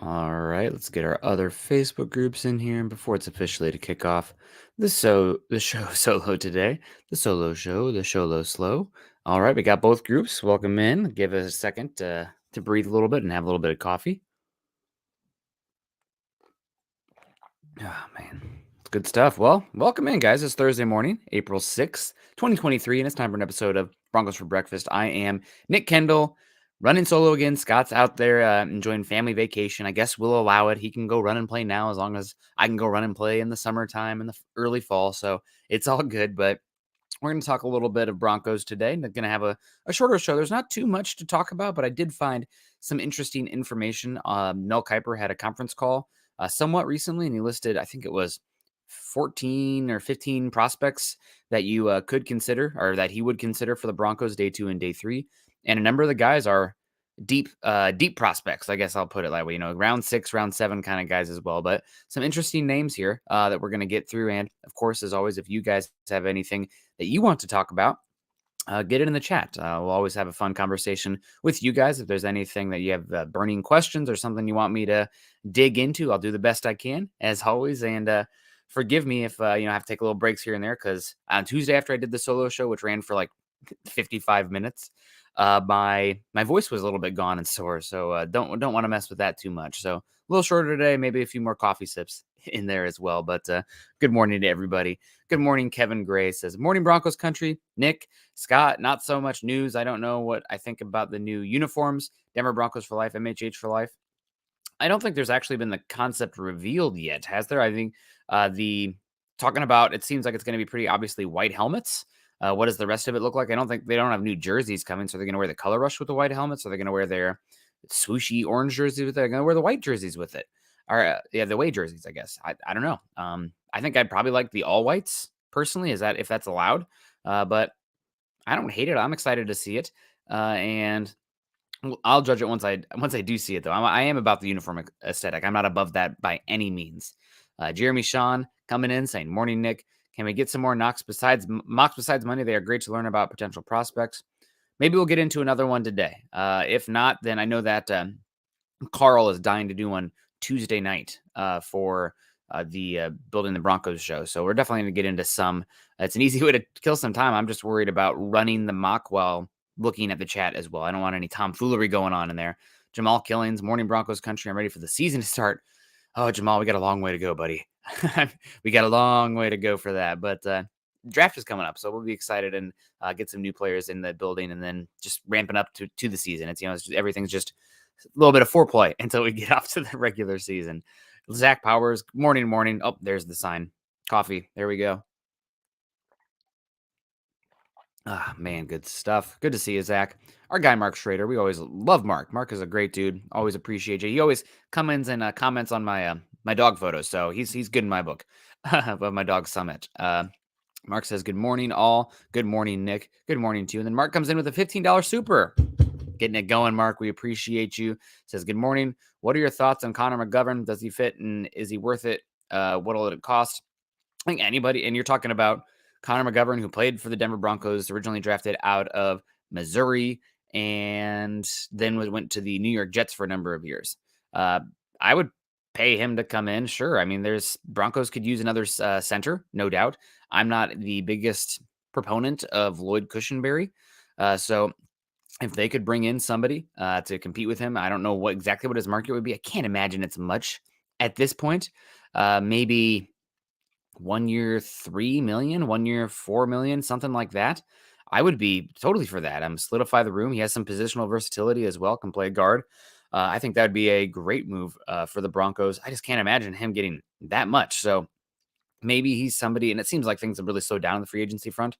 All right, let's get our other Facebook groups in here. And before it's officially to kick off the show solo today, the solo show, the show low slow. All right, we got both groups. Welcome in. Give us a second to breathe a little bit and have a little bit of coffee. Oh man, it's good stuff. Well, welcome in, guys. It's Thursday morning, April 6th, 2023, and it's time for an episode of Broncos for Breakfast. I am Nick Kendell, running solo again. Scott's out there enjoying family vacation. I guess we'll allow it. He can go run and play now as long as I can go run and play in the summertime and the early fall. So it's all good, but we're going to talk a little bit of Broncos today. We're going to have a shorter show. There's not too much to talk about, but I did find some interesting information. Mel Kiper had a conference call somewhat recently, and he listed, I think it was 14 or 15 prospects that you could consider or that he would consider for the Broncos day 2 and day 3. And a number of the guys are deep prospects. I guess I'll put it that way, round 6, round 7 kind of guys as well, but some interesting names here that we're going to get through. And of course, as always, if you guys have anything that you want to talk about, get it in the chat. We'll always have a fun conversation with you guys. If there's anything that you have burning questions or something you want me to dig into, I'll do the best I can, as always. And forgive me if I have to take a little breaks here and there, because on Tuesday after I did the solo show, which ran for like 55 minutes, my voice was a little bit gone and sore. So don't want to mess with that too much. So a little shorter today, maybe a few more coffee sips in there as well. But good morning to everybody. Good morning. Kevin Gray says, morning Broncos country. Nick, Scott, not so much news. I don't know what I think about the new uniforms. Denver Broncos for life, MHH for life. I don't think there's actually been the concept revealed yet, has there? I think the talking about, it seems like it's going to be pretty obviously white helmets. What does the rest of it look like? I don't think they don't have new jerseys coming, so they're going to wear the color rush with the white helmets, or they're going to wear their swooshy orange jerseys with it. They're going to wear the white jerseys with it, or yeah, the away jerseys, I guess. I don't know. I think I'd probably like the all whites personally. Is that if that's allowed? But I don't hate it. I'm excited to see it, and I'll judge it once I do see it, though. I am about the uniform aesthetic. I'm not above that by any means. Jeremy Sean coming in saying, morning, Nick. Can we get some more mocks besides money? They are great to learn about potential prospects. Maybe we'll get into another one today. If not, then I know that Carl is dying to do one Tuesday night for the Building the Broncos show. So we're definitely going to get into some. It's an easy way to kill some time. I'm just worried about running the mock while looking at the chat as well. I don't want any tomfoolery going on in there. Jamal Killings, morning Broncos country. I'm ready for the season to start. Oh, Jamal, we got a long way to go, buddy. We got a long way to go for that. But draft is coming up, so we'll be excited and get some new players in the building, and then just ramping up to the season. It's everything's just a little bit of foreplay until we get off to the regular season. Zach Powers, morning. Oh, there's the sign. Coffee. There we go. Ah, man, good stuff. Good to see you, Zach. Our guy, Mark Schrader. We always love Mark. Mark is a great dude. Always appreciate you. He always comments and comments on my dog photos, so he's good in my book of my dog Summit. Mark says, good morning, all. Good morning, Nick. Good morning to you. And then Mark comes in with a $15 super. Getting it going, Mark. We appreciate you. Says, good morning. What are your thoughts on Conor McGovern? Does he fit and is he worth it? What'll it cost? I think anybody, and you're talking about Conor McGovern, who played for the Denver Broncos, originally drafted out of Missouri, and then went to the New York Jets for a number of years. I would pay him to come in. Sure. I mean, there's Broncos could use another center, no doubt. I'm not the biggest proponent of Lloyd Cushenberry. So if they could bring in somebody to compete with him, I don't know exactly what his market would be. I can't imagine it's much at this point. Maybe 1 year, 3 million, 1 year, 4 million, something like that. I would be totally for that. Solidify the room. He has some positional versatility as well, can play guard. I think that would be a great move for the Broncos. I just can't imagine him getting that much. So maybe he's somebody, and it seems like things have really slowed down on the free agency front.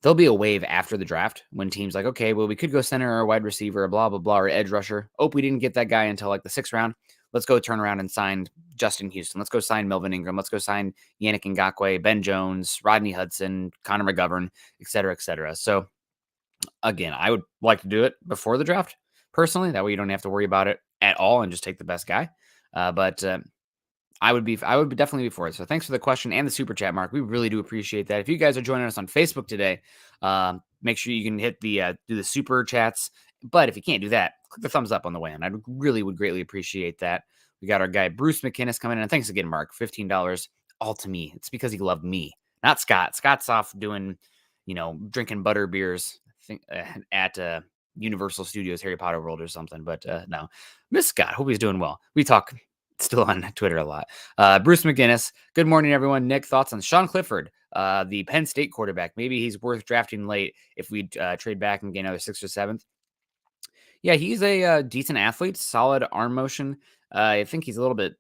There'll be a wave after the draft when teams like, okay, well, we could go center or wide receiver or blah, blah, blah, or edge rusher. Oh, we didn't get that guy until like the 6th round. Let's go turn around and sign Justin Houston. Let's go sign Melvin Ingram. Let's go sign Yannick Ngakoue, Ben Jones, Rodney Hudson, Conor McGovern, et cetera, et cetera. So again, I would like to do it before the draft personally. That way you don't have to worry about it at all and just take the best guy. But I would definitely be for it. So thanks for the question and the super chat, Mark. We really do appreciate that. If you guys are joining us on Facebook today, make sure you can hit the do the super chats But if you can't do that, click the thumbs up on the way in. I really would greatly appreciate that. We got our guy Bruce McInnes coming in. And thanks again, Mark. $15 all to me. It's because he loved me, not Scott. Scott's off doing, drinking butter beers at Universal Studios Harry Potter World or something. But no, Miss Scott. Hope he's doing well. We talk still on Twitter a lot. Bruce McGinnis. Good morning, everyone. Nick, thoughts on Sean Clifford, the Penn State quarterback? Maybe he's worth drafting late if we trade back and get another 6th or 7th. Yeah, he's a decent athlete, solid arm motion. I think he's a little bit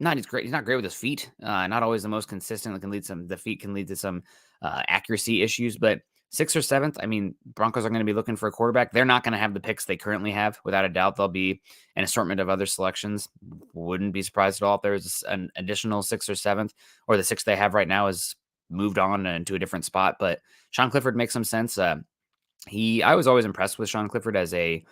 not as great. He's not great with his feet. Not always the most consistent. The feet can lead to some accuracy issues. But 6th or 7th, I mean, Broncos are going to be looking for a quarterback. They're not going to have the picks they currently have. Without a doubt, there'll be an assortment of other selections. Wouldn't be surprised at all if there's an additional 6th or 7th, or the 6th they have right now is moved on into a different spot. But Sean Clifford makes some sense. I was always impressed with Sean Clifford as a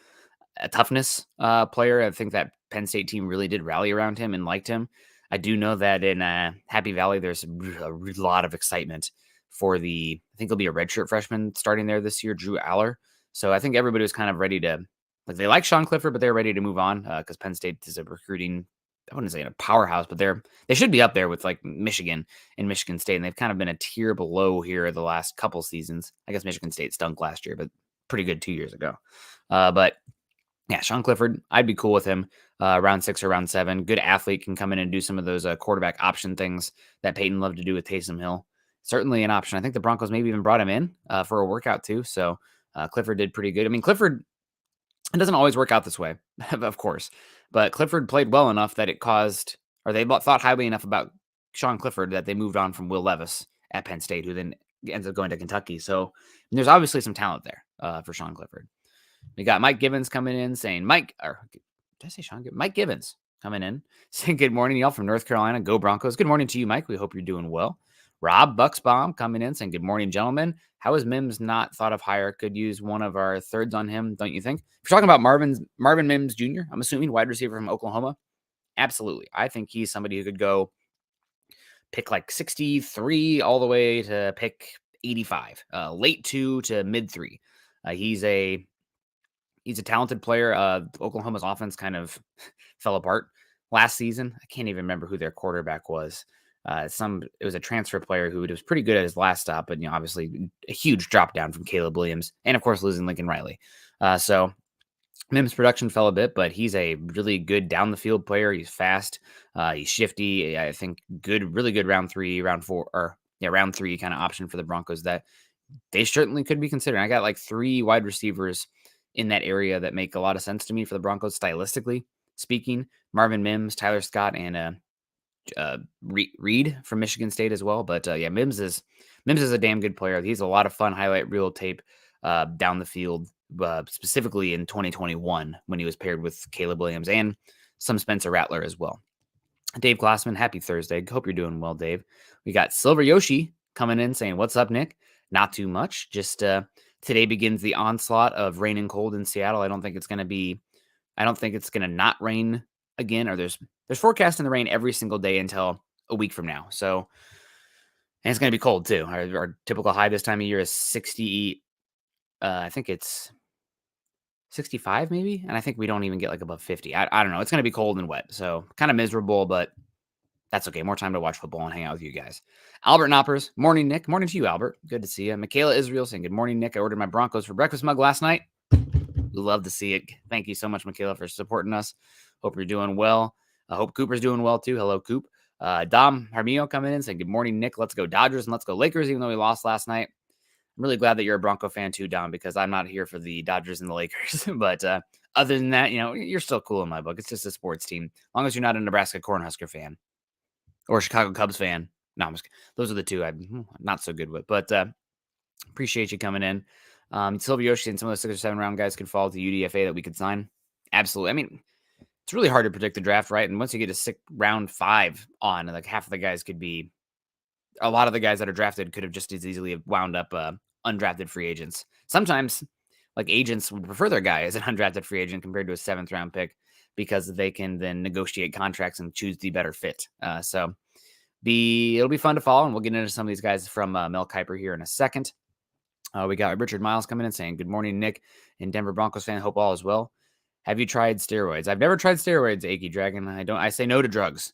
toughness player. I think that Penn State team really did rally around him and liked him. I do know that in Happy Valley, there's a lot of excitement for I think he'll be a redshirt freshman starting there this year, Drew Aller. So I think everybody was kind of ready to, they like Sean Clifford, but they're ready to move on because Penn State is a recruiting, I wouldn't say a powerhouse, but they should be up there with like Michigan and Michigan State. And they've kind of been a tier below here the last couple seasons. I guess Michigan State stunk last year, but pretty good 2 years ago. But yeah, Sean Clifford, I'd be cool with him. Round 6 or round 7. Good athlete, can come in and do some of those quarterback option things that Peyton loved to do with Taysom Hill. Certainly an option. I think the Broncos maybe even brought him in for a workout too. So Clifford did pretty good. I mean, Clifford, it doesn't always work out this way, of course. But Clifford played well enough that they thought highly enough about Sean Clifford that they moved on from Will Levis at Penn State, who then ends up going to Kentucky. So there's obviously some talent there for Sean Clifford. We got Mike Givens coming in saying, Mike Givens coming in saying, good morning, y'all from North Carolina. Go Broncos. Good morning to you, Mike. We hope you're doing well. Rob Bucksbaum coming in saying, good morning, gentlemen. How is Mims not thought of higher? Could use one of our thirds on him, don't you think? If you're talking about Marvin Mims Jr., I'm assuming wide receiver from Oklahoma. Absolutely. I think he's somebody who could go pick like 63 all the way to pick 85, late 2 to mid 3. He's a talented player. Oklahoma's offense kind of fell apart last season. I can't even remember who their quarterback was. It was a transfer player who was pretty good at his last stop, but obviously a huge drop down from Caleb Williams, and of course losing Lincoln Riley. So Mims' production fell a bit, but he's a really good down the field player. He's fast. He's shifty. I think really good round 3 kind of option for the Broncos that they certainly could be considering. I got like 3 wide receivers in that area that make a lot of sense to me for the Broncos stylistically speaking. Marvin Mims, Tyler Scott, and Reed from Michigan State as well. But Mims is a damn good player. He's a lot of fun highlight reel tape down the field, specifically in 2021 when he was paired with Caleb Williams and some Spencer Rattler as well. Dave Glassman, happy Thursday. Hope you're doing well, Dave. We got Silver Yoshi coming in saying, what's up, Nick? Not too much. Just today begins the onslaught of rain and cold in Seattle. I don't think it's going to not rain again, or there's forecasting the rain every single day until a week from now. So, and it's going to be cold too. Our typical high this time of year is 60. I think it's 65 maybe. And I think we don't even get like above 50. I don't know. It's going to be cold and wet. So kind of miserable, but that's okay. More time to watch football and hang out with you guys. Albert Knoppers. Morning, Nick. Morning to you, Albert. Good to see you. Michaela Israel saying, good morning, Nick. I ordered my Broncos for breakfast mug last night. We love to see it. Thank you so much, Michaela, for supporting us. Hope you're doing well. I hope Cooper's doing well too. Hello, Coop. Dom Harmio coming in saying, good morning, Nick. Let's go Dodgers and let's go Lakers, even though we lost last night. I'm really glad that you're a Bronco fan too, Dom, because I'm not here for the Dodgers and the Lakers. But other than that, you're still cool in my book. It's just a sports team. As long as you're not a Nebraska Cornhusker fan or a Chicago Cubs fan. No, those are the two I'm not so good with. But appreciate you coming in. Silvio Yoshi and some of the 6 or 7 round guys could fall to UDFA that we could sign. Absolutely. I mean, it's really hard to predict the draft, right? And once you get to round 5 on, like half of the guys a lot of the guys that are drafted could have just as easily wound up undrafted free agents. Sometimes, like, agents would prefer their guy as an undrafted free agent compared to a 7th round pick because they can then negotiate contracts and choose the better fit. So it'll be fun to follow, and we'll get into some of these guys from Mel Kiper here in a second. We got Richard Miles coming in saying, good morning, Nick, and Denver Broncos fan. Hope all is well. Have you tried steroids? I've never tried steroids, Achy Dragon. I say no to drugs.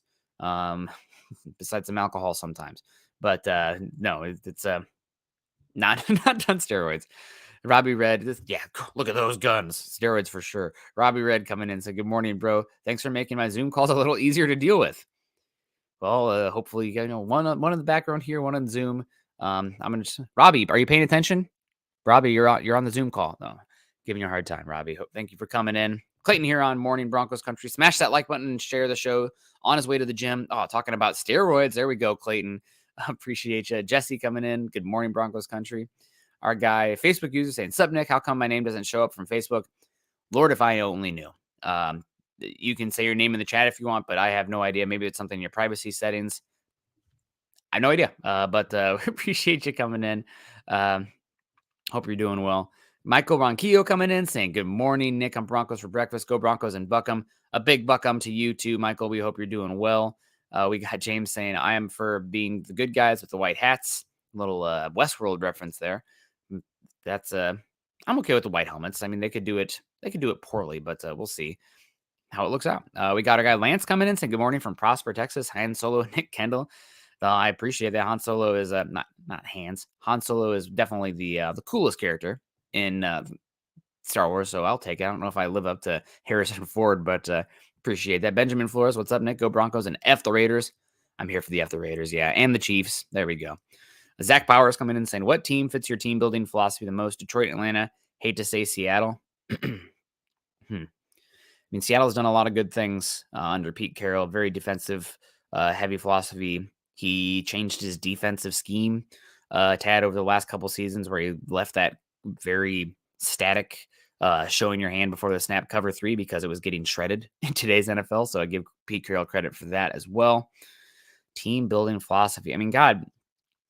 Besides some alcohol sometimes. But no, it's not done steroids. Robbie Red, look at those guns. Steroids for sure. Robbie Red coming in said, good morning, bro. Thanks for making my Zoom calls a little easier to deal with. Well, hopefully you guys know one in the background here, one on Zoom. I'm gonna Robbie, are you paying attention? Robbie, you're on the Zoom call. No, giving you a hard time, Robbie. Thank you for coming in. Clayton here on Morning Broncos Country. Smash that like button and share the show on his way to the gym. Oh, talking about steroids. There we go, Clayton. Appreciate you. Jesse coming in. Good morning, Broncos Country. Our guy, Facebook user saying, sup, Nick? How come my name doesn't show up from Facebook? Lord, if I only knew. You can say your name in the chat if you want, but I have no idea. Maybe it's something in your privacy settings. I have no idea, but appreciate you coming in. Hope you're doing well. Michael Ronquillo coming in saying, good morning, Nick. I'm Broncos for breakfast. Go Broncos and Buckham. A big Buckham to you too, Michael. We hope you're doing well. We got James saying, I am for being the good guys with the white hats. Little Westworld reference there. That's I'm okay with the white helmets. I mean, they could do it poorly, but we'll see how it looks out. We got our guy Lance coming in saying, good morning from Prosper, Texas. Han Solo, Nick Kendell. I appreciate that. Han Solo is not Hans. Han Solo is definitely the coolest character in Star Wars, so I'll take it. I don't know if I live up to Harrison Ford, but appreciate that. Benjamin Flores, what's up, Nick? Go Broncos and F the Raiders. I'm here for the F the Raiders, yeah, and the Chiefs. There we go. Zach Powers coming in saying, what team fits your team building philosophy the most? Detroit, Atlanta. Hate to say Seattle. I mean, Seattle's done a lot of good things under Pete Carroll. Very defensive, heavy philosophy. He changed his defensive scheme a tad over the last couple seasons, where he left that very static, showing your hand before the snap cover 3, because it was getting shredded in today's NFL. So I give Pete Carroll credit for that as well. Team building philosophy. I mean, God,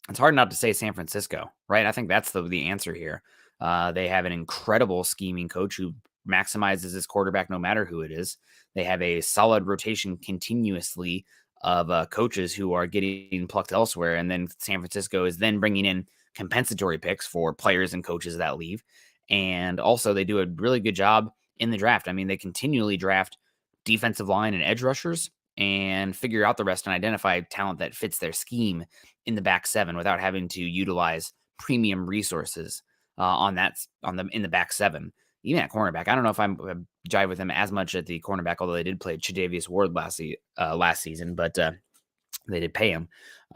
it's hard not to say San Francisco, right? I think that's the answer here. They have an incredible scheming coach who maximizes his quarterback no matter who it is. They have a solid rotation continuously of coaches who are getting plucked elsewhere. And then San Francisco is then bringing in compensatory picks for players and coaches that leave. And also they do a really good job in the draft. I mean, they continually draft defensive line and edge rushers and figure out the rest and identify talent that fits their scheme in the back 7 without having to utilize premium resources in the back 7. Even at cornerback, I don't know if I'm jive with them as much at the cornerback, although they did play Tre'Davious Ward last season, but they did pay him.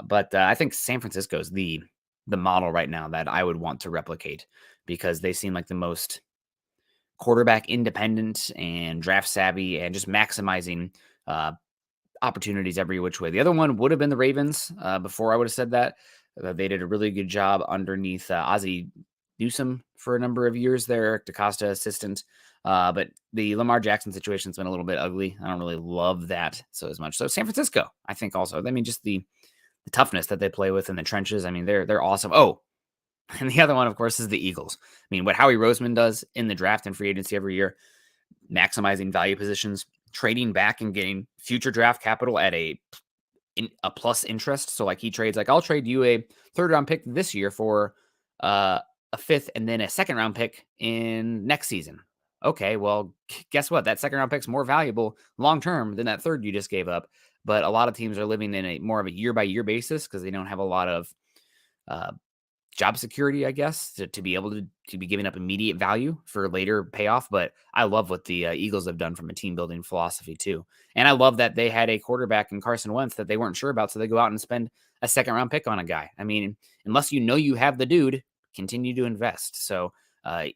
But I think San Francisco is the model right now that I would want to replicate, because they seem like the most quarterback independent and draft savvy and just maximizing opportunities every which way. The other one would have been the Ravens before I would have said that. They did a really good job underneath Ozzie Newsome for a number of years there, Eric DaCosta assistant. But the Lamar Jackson situation has been a little bit ugly. I don't really love that so as much. So San Francisco, I think also. I mean, just the toughness that they play with in the trenches. I mean, they're awesome. Oh, and the other one, of course, is the Eagles. I mean, what Howie Roseman does in the draft and free agency every year, maximizing value positions, trading back and getting future draft capital at a plus interest. So like he trades, like I'll trade you a 3rd round pick this year for a 5th and then a 2nd round pick in next season. Okay, well, guess what? That 2nd round pick's more valuable long term than that 3rd you just gave up. But a lot of teams are living in a more of a year by year basis because they don't have a lot of job security, I guess, to be able to be giving up immediate value for later payoff. But I love what the Eagles have done from a team building philosophy too. And I love that they had a quarterback in Carson Wentz that they weren't sure about. So they go out and spend a 2nd round pick on a guy. I mean, unless you have the dude, continue to invest. So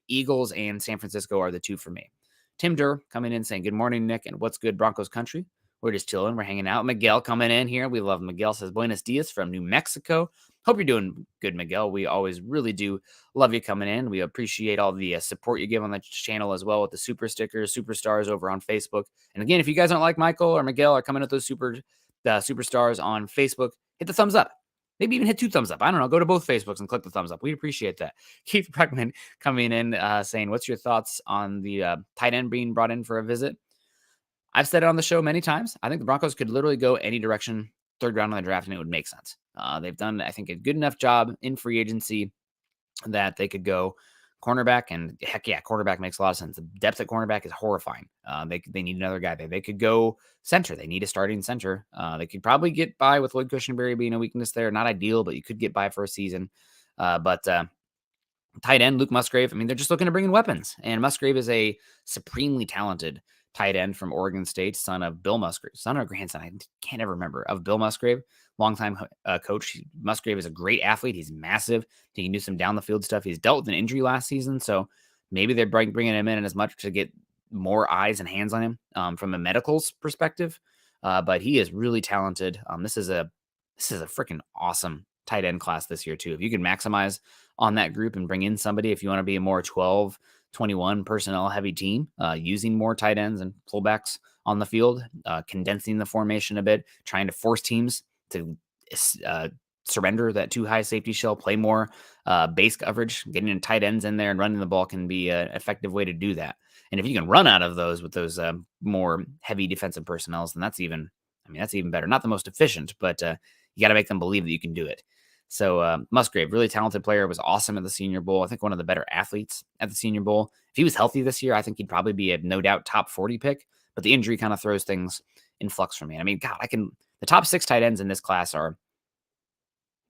Eagles and San Francisco are the 2 for me. Tim Durr coming in saying, good morning, Nick, and what's good, Broncos country? We're just chilling. We're hanging out. Miguel coming in here. We love Miguel. Says, buenos dias from New Mexico. Hope you're doing good, Miguel. We always really do love you coming in. We appreciate all the support you give on the channel as well with the super stickers, superstars over on Facebook. And again, if you guys don't like Michael or Miguel or coming with those superstars on Facebook, hit the thumbs up. Maybe even hit 2 thumbs up. I don't know. Go to both Facebooks and click the thumbs up. We'd appreciate that. Keith Breckman coming in saying, what's your thoughts on the tight end being brought in for a visit? I've said it on the show many times. I think the Broncos could literally go any direction, 3rd round of the draft, and it would make sense. They've done, I think, a good enough job in free agency that they could go cornerback, and heck yeah, quarterback makes a lot of sense. The depth at cornerback is horrifying. They need another guy there. They could go center. They need a starting center. They could probably get by with Lloyd Cushenberry being a weakness there. Not ideal, but you could get by for a season. But tight end, Luke Musgrave. I mean, they're just looking to bring in weapons. And Musgrave is a supremely talented tight end from Oregon State, son of Bill Musgrave, son or grandson, I can't ever remember, of Bill Musgrave, longtime coach. Musgrave is a great athlete. He's massive. He can do some down the field stuff. He's dealt with an injury last season, so maybe they're bringing him in as much to get more eyes and hands on him from a medicals perspective. But he is really talented. This is a freaking awesome tight end class this year too. If you can maximize on that group and bring in somebody, if you want to be a more 12, 21 personnel heavy team, using more tight ends and fullbacks on the field, condensing the formation a bit, trying to force teams to surrender that too high safety shell, play more base coverage, getting in tight ends in there and running the ball can be an effective way to do that. And if you can run out of those with those more heavy defensive personnel, then that's even better. Not the most efficient, but you got to make them believe that you can do it. So Musgrave, really talented player, was awesome at the Senior Bowl. I think one of the better athletes at the Senior Bowl. If he was healthy this year, I think he'd probably be a no doubt top 40 pick, but the injury kind of throws things in flux for me. I mean, God, the top 6 tight ends in this class are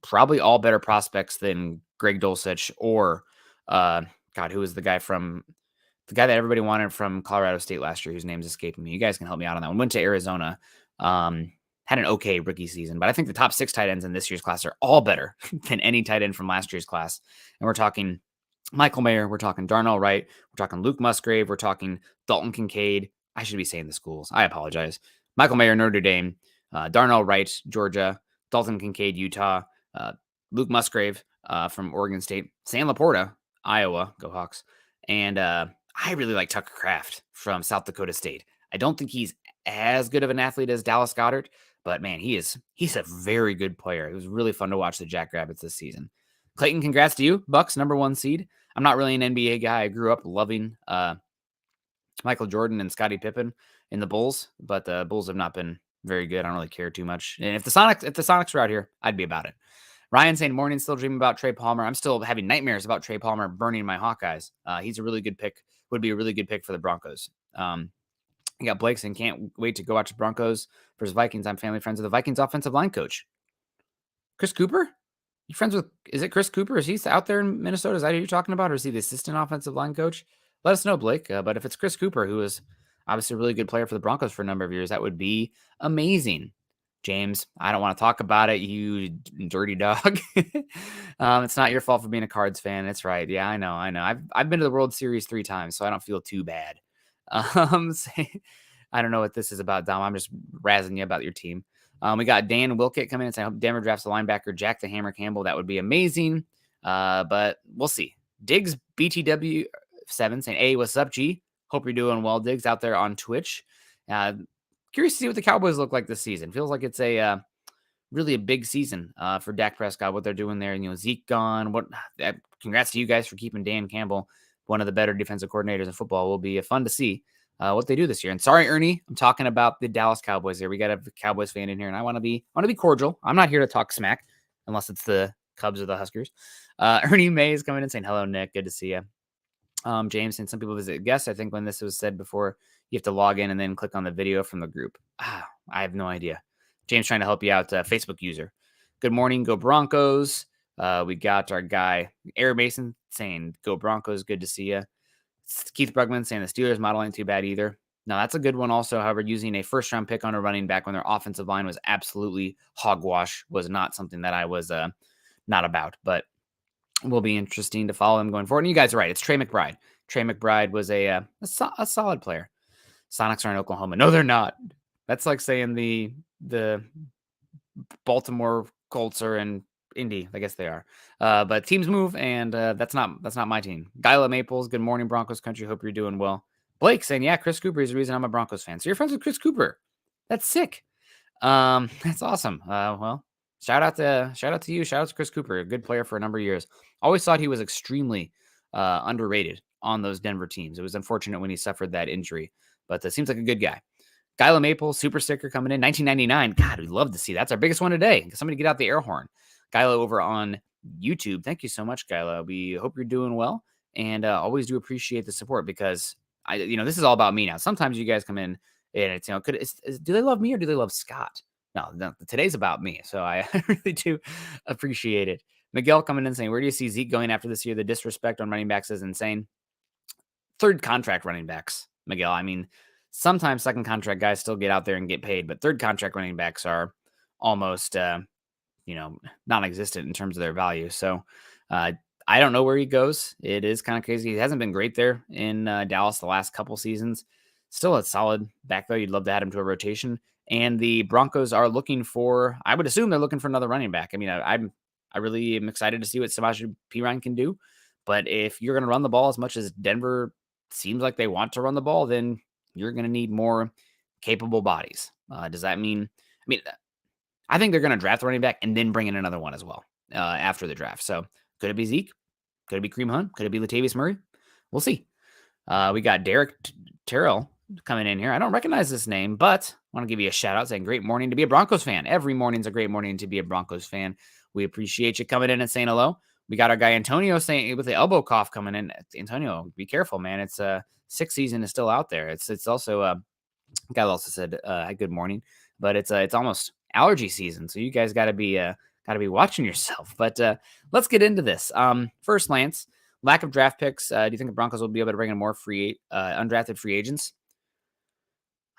probably all better prospects than Greg Dulcich or, who was the guy that everybody wanted from Colorado State last year, whose name's escaping me. You guys can help me out on that one. Went to Arizona. Had an okay rookie season, but I think the top 6 tight ends in this year's class are all better than any tight end from last year's class. And we're talking Michael Mayer, we're talking Darnell Wright, we're talking Luke Musgrave, we're talking Dalton Kincaid. I should be saying the schools. I apologize. Michael Mayer, Notre Dame, Darnell Wright, Georgia, Dalton Kincaid, Utah, Luke Musgrave from Oregon State, Sam Laporta, Iowa, go Hawks, and I really like Tucker Kraft from South Dakota State. I don't think he's as good of an athlete as Dallas Goedert, but man, he's a very good player. It was really fun to watch the Jackrabbits this season. Clayton, congrats to you. Bucks, #1 seed. I'm not really an NBA guy. I grew up loving Michael Jordan and Scottie Pippen in the Bulls, but the Bulls have not been very good. I don't really care too much. And if the Sonics were out here, I'd be about it. Ryan saying, morning, still dreaming about Trey Palmer. I'm still having nightmares about Trey Palmer burning my Hawkeyes. He's a really good pick. Would be a really good pick for the Broncos. You got Blake saying, can't wait to go watch the Broncos versus Vikings. I'm family friends with the Vikings offensive line coach. Chris Cooper? You friends with, is it Chris Cooper? Is he out there in Minnesota? Is that who you're talking about? Or is he the assistant offensive line coach? Let us know, Blake. But if it's Chris Cooper, who is obviously a really good player for the Broncos for a number of years, that would be amazing. James, I don't want to talk about it, you dirty dog. It's not your fault for being a Cards fan. It's right. Yeah, I know. I've been to the World Series 3 times, so I don't feel too bad. I don't know what this is about, Dom. I'm just razzing you about your team. We got Dan Wilkett coming in saying, I hope Denver drafts a linebacker, Jack the Hammer Campbell. That would be amazing. But we'll see. Diggs BTW7 saying, hey, what's up, G? Hope you're doing well, Diggs, out there on Twitch. Curious to see what the Cowboys look like this season. Feels like it's a really a big season for Dak Prescott, what they're doing there. Zeke gone. Congrats to you guys for keeping Dan Campbell, one of the better defensive coordinators in football. Will be fun to see what they do this year. And sorry, Ernie, I'm talking about the Dallas Cowboys here. We got a Cowboys fan in here, and I want to be cordial. I'm not here to talk smack unless it's the Cubs or the Huskers. Ernie May is coming in saying, hello, Nick. Good to see you. James and some people visit guests. I think when this was said before, you have to log in and then click on the video from the group. I have no idea. James trying to help you out, Facebook user. Good morning, go Broncos. We got our guy, Air Mason, saying, go Broncos, good to see you. Keith Brugman saying the Steelers model ain't too bad either. Now, that's a good one also. However, using a first-round pick on a running back when their offensive line was absolutely hogwash was not something that I was not about. But will be interesting to follow him going forward. And you guys are right. It's Trey McBride. Trey McBride was a solid player. Sonics are in Oklahoma. No, they're not. That's like saying the Baltimore Colts are in Indy. I guess they are. But teams move, and that's not my team. Gyla Maples, good morning, Broncos country. Hope you're doing well. Blake saying, yeah, Chris Cooper is the reason I'm a Broncos fan. So you're friends with Chris Cooper. That's sick. That's awesome. Well, shout out to you. Shout out to Chris Cooper, a good player for a number of years. Always thought he was extremely underrated on those Denver teams. It was unfortunate when he suffered that injury, but it seems like a good guy. Gyla Maple, super sticker coming in, 1999. God, we'd love to see that. That's our biggest one today. Somebody get out the air horn. Gyla over on YouTube. Thank you so much, Kyla. We hope you're doing well, and always do appreciate the support because this is all about me now. Sometimes you guys come in and it's do they love me or do they love Scott? No, today's about me, so I really do appreciate it. Miguel coming in saying, where do you see Zeke going after this year? The disrespect on running backs is insane. Third contract running backs, Miguel. I mean, sometimes second contract guys still get out there and get paid, but third contract running backs are almost, non-existent in terms of their value. So uh, I don't know where he goes. It is kind of crazy. He hasn't been great there in Dallas the last couple seasons. Still a solid back though. You'd love to add him to a rotation. And the Broncos are looking for, I would assume they're looking for another running back. I mean, I really am excited to see what Samaje Perine can do. But if you're going to run the ball as much as Denver seems like they want to run the ball, then you're going to need more capable bodies. Does that mean, I think they're going to draft the running back and then bring in another one as well after the draft. So could it be Zeke? Could it be Kareem Hunt? Could it be Latavius Murray? We'll see. We got Derek Terrell coming in here. I don't recognize this name, but I want to give you a shout out saying great morning to be a Broncos fan. Every morning's a great morning to be a Broncos fan. We appreciate you coming in and saying hello. We got our guy Antonio saying with the elbow cough coming in. Antonio, be careful, man. It's sixth season is still out there. It's also guy also said good morning, but it's almost allergy season, so you guys got to be watching yourself. But let's get into this. First, Lance, lack of draft picks. Do you think the Broncos will be able to bring in more undrafted free agents?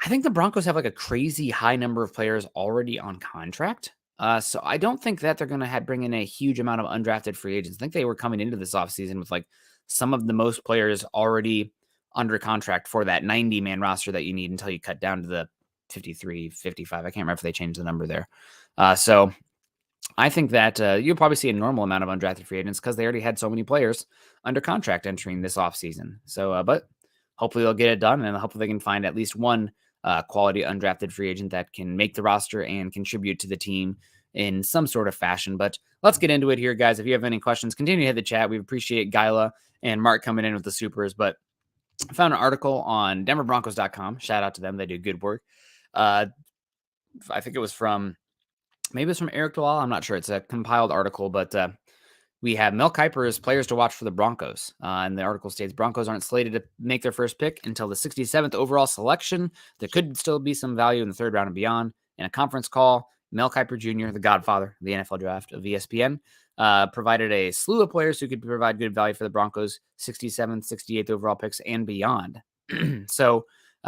I think the Broncos have like a crazy high number of players already on contract. So I don't think that they're going to bring in a huge amount of undrafted free agents. I think they were coming into this offseason with like some of the most players already under contract for that 90-man roster that you need until you cut down to the 53, 55. I can't remember if they changed the number there. So I think that you'll probably see a normal amount of undrafted free agents because they already had so many players under contract entering this offseason. So, but hopefully they'll get it done, and hopefully they can find at least one quality undrafted free agent that can make the roster and contribute to the team in some sort of fashion. But let's get into it here, guys. If you have any questions, continue to hit the chat. We appreciate Gyla and Mark coming in with the supers. But I found an article on DenverBroncos.com. Shout out to them. They do good work. I think it was from Eric Dwell. I'm not sure. It's a compiled article, but we have Mel Kiper as players to watch for the Broncos. And the article states Broncos aren't slated to make their first pick until the 67th overall selection. There could still be some value in the third round and beyond. In a conference call, Mel Kiper Jr., the Godfather, the NFL draft of ESPN, provided a slew of players who could provide good value for the Broncos, 67th, 68th overall picks and beyond. So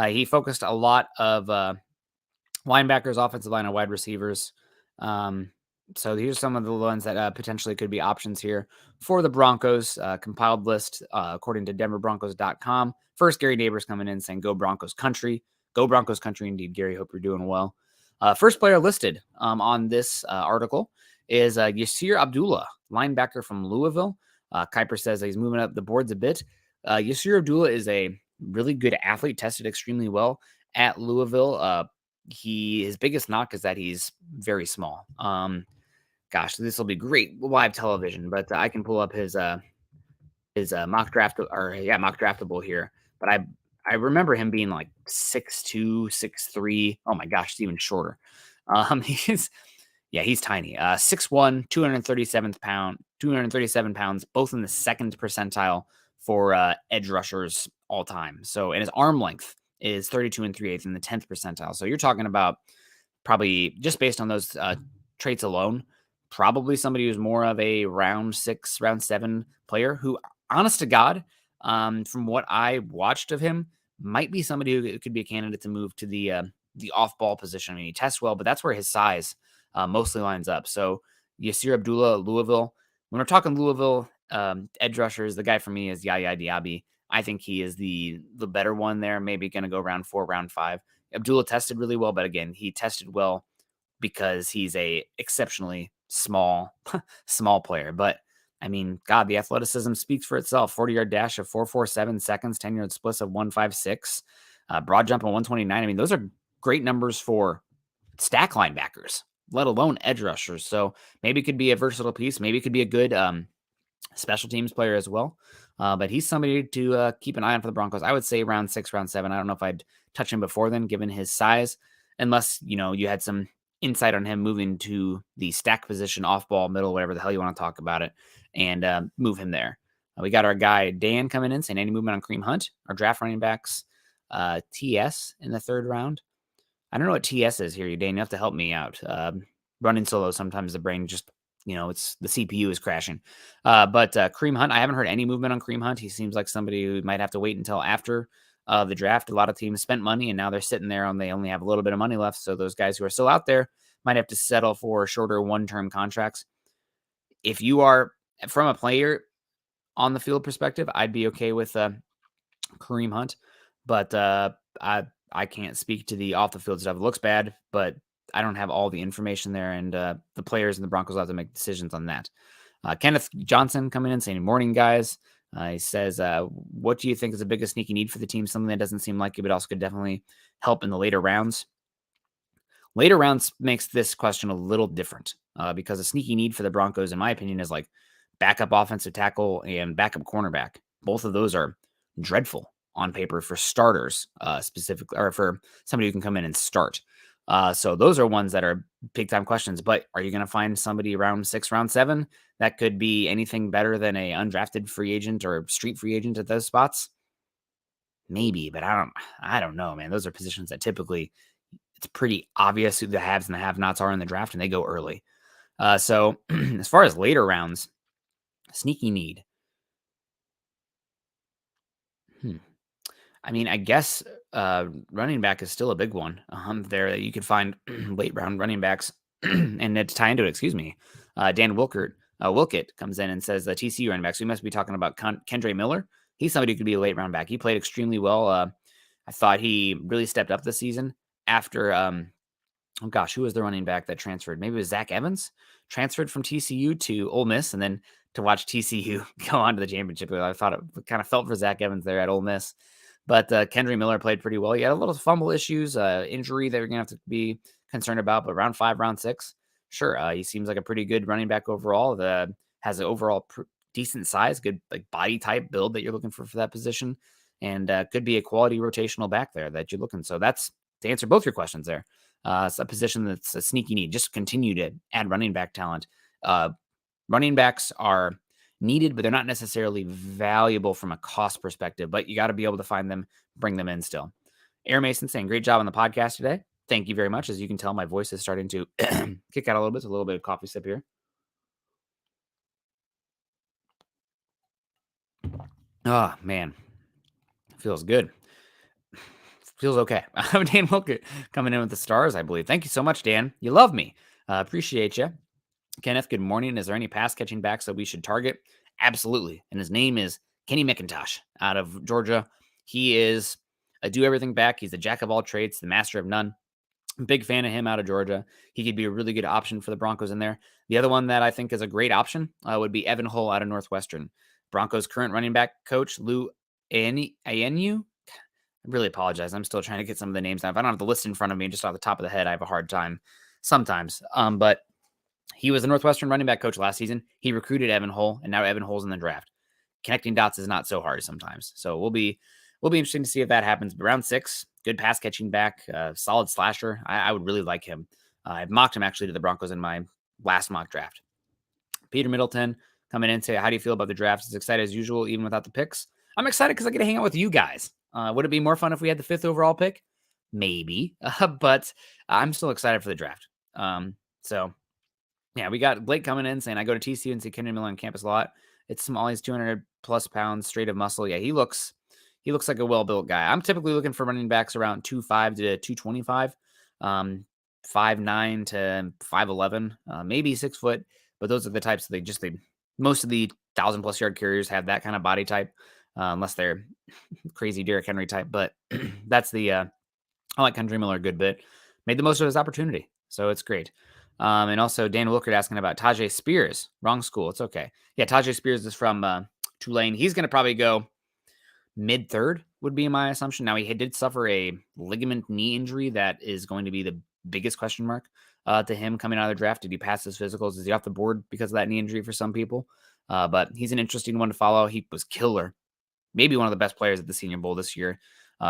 he focused a lot of linebackers, offensive line, and wide receivers. So here's some of the ones that potentially could be options here for the Broncos. Compiled list according to DenverBroncos.com. First, Gary Neighbors coming in saying, "Go Broncos country, go Broncos country." Indeed, Gary. Hope you're doing well. First player listed on this article is Yasir Abdullah, linebacker from Louisville. Kiper says that he's moving up the boards a bit. Yasir Abdullah is a really good athlete, tested extremely well at Louisville. His biggest knock is that he's very small. Gosh, this will be great live television, but I can pull up his mock draftable here. But I remember him being like 6'2", 6'3". Oh my gosh, it's even shorter. He's tiny. 6'1", 237 pounds, both in the second percentile for edge rushers all time. So, and his arm length is 32 3/8 in the 10th percentile. So you're talking about probably just based on those traits alone, probably somebody who's more of a round 6, round 7 player who, honest to God, from what I watched of him, might be somebody who could be a candidate to move to the off-ball position. I mean, he tests well, but that's where his size mostly lines up. So Yasir Abdullah, Louisville. When we're talking Louisville edge rushers, the guy for me is Yaya Diaby. I think he is the better one there. Maybe going to go round 4, round 5. Abdullah tested really well, but again, he tested well because he's a exceptionally small player. But I mean, God, the athleticism speaks for itself. 40-yard dash of 4.47 seconds, 10-yard splits of 1.56, broad jump of 129. I mean, those are great numbers for stack linebackers, let alone edge rushers. So maybe it could be a versatile piece. Maybe it could be a good special teams player as well. But he's somebody to keep an eye on for the Broncos. I would say round 6, round 7. I don't know if I'd touch him before then, given his size, unless, you had some insight on him moving to the stack position, off ball, middle, whatever the hell you want to talk about it, and move him there. We got our guy Dan coming in saying any movement on Kareem Hunt, our draft running backs, TS in the 3rd round. I don't know what TS is here, Dan. You have to help me out. Running solo, sometimes the brain just, it's the CPU is crashing. But Kareem Hunt, I haven't heard any movement on Kareem Hunt. He seems like somebody who might have to wait until after the draft. A lot of teams spent money and now they're sitting there and they only have a little bit of money left. So those guys who are still out there might have to settle for shorter one-term contracts. If you are from a player on the field perspective, I'd be okay with Kareem Hunt, but I can't speak to the off the field stuff. It looks bad, but I don't have all the information there, and the players and the Broncos will have to make decisions on that. Kenneth Johnson coming in saying, morning, guys. He says, what do you think is the biggest sneaky need for the team? Something that doesn't seem like it, but also could definitely help in the later rounds. Later rounds makes this question a little different because a sneaky need for the Broncos, in my opinion, is like backup offensive tackle and backup cornerback. Both of those are dreadful on paper for starters, specifically, or for somebody who can come in and start. So those are ones that are big time questions. But are you going to find somebody round 6, round 7 that could be anything better than a undrafted free agent or street free agent at those spots? Maybe, but I don't know, man. Those are positions that typically it's pretty obvious who the haves and the have-nots are in the draft, and they go early. So as far as later rounds, sneaky need. I mean, I guess running back is still a big one there that you could find late round running backs. And to tie into it, excuse me, Dan Wilkett comes in and says the TCU running backs. We must be talking about Kendra Miller. He's somebody who could be a late round back. He played extremely well. I thought he really stepped up this season after, oh gosh, who was the running back that transferred? Maybe it was Zach Evans, transferred from TCU to Ole Miss, and then to watch TCU go on to the championship. I thought it kind of felt for Zach Evans there at Ole Miss. But Kendra Miller played pretty well. He had a little fumble issues, injury that you're going to have to be concerned about. But round 5, round 6, sure. He seems like a pretty good running back overall. Has an overall decent size, good like body type build that you're looking for that position. And could be a quality rotational back there that you're looking. So that's to answer both your questions there. It's a position that's a sneaky need. Just continue to add running back talent. Running backs are needed, but they're not necessarily valuable from a cost perspective, but you got to be able to find them, bring them in still. Air Mason saying, great job on the podcast today. Thank you very much. As you can tell, my voice is starting to kick out a little bit. It's a little bit of coffee sip here. Oh, man. Feels good. Feels okay. Dan Wilkett coming in with the stars, I believe. Thank you so much, Dan. You love me. Appreciate you. Kenneth, good morning. Is there any pass catching backs that we should target? Absolutely. And his name is Kenny McIntosh out of Georgia. He is a do everything back. He's the jack of all trades, the master of none. Big fan of him out of Georgia. He could be a really good option for the Broncos in there. The other one that I think is a great option would be Evan Hull out of Northwestern. Broncos' current running back coach, Lou Ayenu. I really apologize. I'm still trying to get some of the names down. If I don't have the list in front of me, just off the top of the head, I have a hard time sometimes. But he was the Northwestern running back coach last season. He recruited Evan Hull, and now Evan Hull's in the draft. Connecting dots is not so hard sometimes. So we'll be interesting to see if that happens. But round 6, good pass catching back, solid slasher. I would really like him. I've mocked him actually to the Broncos in my last mock draft. Peter Middleton coming in and say, how do you feel about the draft? As excited as usual, even without the picks. I'm excited because I get to hang out with you guys. Would it be more fun if we had the 5th overall pick? Maybe, but I'm still excited for the draft. So yeah, we got Blake coming in saying, I go to TCU and see Kendall Miller on campus a lot. It's small. He's 200 plus pounds straight of muscle. Yeah, he looks like a well-built guy. I'm typically looking for running backs around 2.5 to 225, 5'9 to 5'11, maybe 6 foot. But those are the types that most of the 1,000+ yard carriers have that kind of body type, unless they're crazy Derrick Henry type. But that's I like Kendall Miller a good bit. Made the most of his opportunity. So it's great. And also Dan Wilkert asking about Tajay Spears. Wrong school. It's okay. Yeah, Tajay Spears is from Tulane. He's going to probably go mid-3rd would be my assumption. Now, he did suffer a ligament knee injury that is going to be the biggest question mark to him coming out of the draft. Did he pass his physicals? Is he off the board because of that knee injury for some people? But he's an interesting one to follow. He was killer. Maybe one of the best players at the Senior Bowl this year.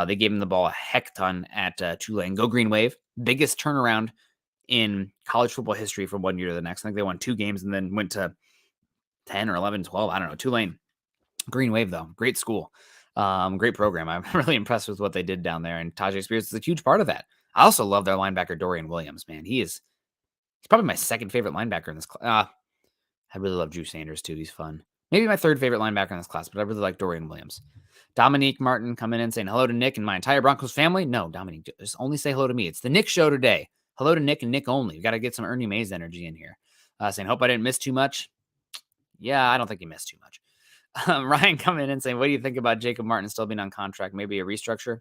They gave him the ball a heck ton at Tulane. Go Green Wave. Biggest turnaround in college football history from one year to the next. I think they won 2 games and then went to 10 or 11, 12. I don't know. Tulane. Green Wave, though. Great school. Great program. I'm really impressed with what they did down there. And Tajay Spears is a huge part of that. I also love their linebacker, Dorian Williams, man. He's probably my second favorite linebacker in this class. I really love Drew Sanders, too. He's fun. Maybe my third favorite linebacker in this class, but I really like Dorian Williams. Dominique Martin coming in saying hello to Nick and my entire Broncos family. No, Dominique, just only say hello to me. It's the Nick show today. Hello to Nick and Nick only. We got to get some Ernie Mays energy in here. Saying, hope I didn't miss too much. Yeah, I don't think you missed too much. Ryan coming in saying, what do you think about Jacob Martin still being on contract? Maybe a restructure.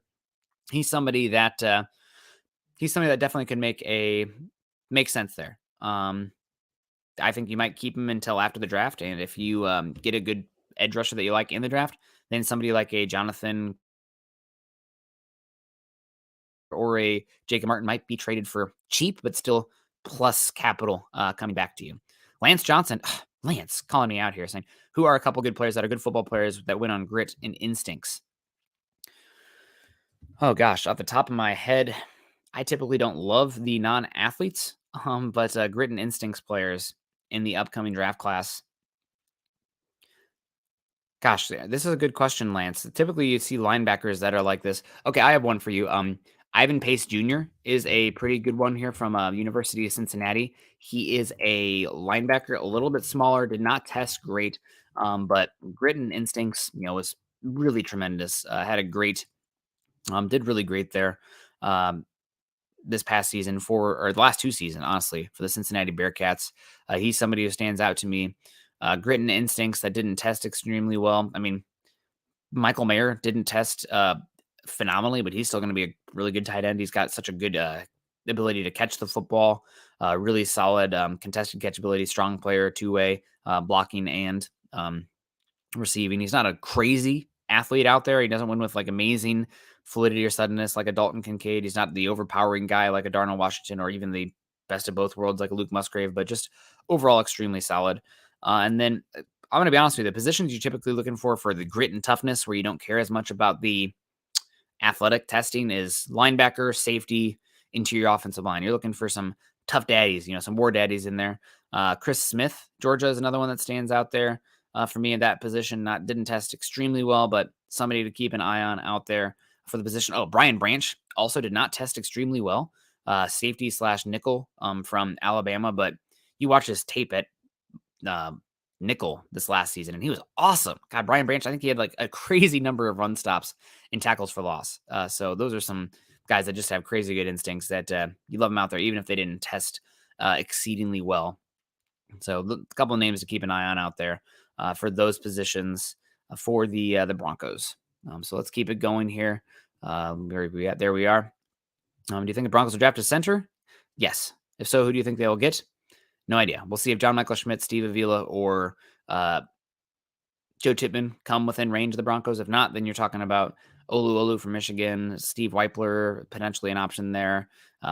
He's somebody that definitely could make sense there. I think you might keep him until after the draft. And if you get a good edge rusher that you like in the draft, then somebody like a Jonathan or a Jacob Martin might be traded for cheap, but still plus capital coming back to you. Lance Johnson, Lance calling me out here saying, who are a couple good players that are good football players that win on grit and instincts? Oh gosh, off the top of my head, I typically don't love the non-athletes, but grit and instincts players in the upcoming draft class. Gosh, this is a good question, Lance. Typically, you see linebackers that are like this. Okay, I have one for you. Ivan Pace Jr. is a pretty good one here from University of Cincinnati. He is a linebacker, a little bit smaller, did not test great, but grit and instincts, was really tremendous. Had a great, did really great there this past season or the last 2 seasons, honestly, for the Cincinnati Bearcats. He's somebody who stands out to me. Grit and instincts that didn't test extremely well. I mean, Michael Mayer didn't test phenomenally, but he's still going to be a really good tight end. He's got such a good ability to catch the football, really solid contested catchability, strong player, two-way blocking and receiving. He's not a crazy athlete out there. He doesn't win with like amazing fluidity or suddenness like a Dalton Kincaid. He's not the overpowering guy like a Darnell Washington or even the best of both worlds like a Luke Musgrave, but just overall extremely solid. And then I'm going to be honest with you, the positions you're typically looking for the grit and toughness where you don't care as much about the athletic testing is linebacker, safety, interior offensive line. You're looking for some tough daddies, some war daddies in there. Chris Smith, Georgia, is another one that stands out there for me in that position. Didn't test extremely well, but somebody to keep an eye on out there for the position. Oh, Brian Branch also did not test extremely well. Safety / nickel from Alabama, but you watch his tape at nickel this last season, and he was awesome. God, Brian Branch, I think he had like a crazy number of run stops and tackles for loss. So those are some guys that just have crazy good instincts that you love them out there, even if they didn't test exceedingly well. So a couple of names to keep an eye on out there for those positions for the Broncos. So let's keep it going here. There we are. Do you think the Broncos will draft a center? Yes. If so, who do you think they will get? No idea. We'll see if John Michael Schmidt, Steve Avila, or Joe Tippmann come within range of the Broncos. If not, then you're talking about Olu from Michigan, Steve Weipler, potentially an option there.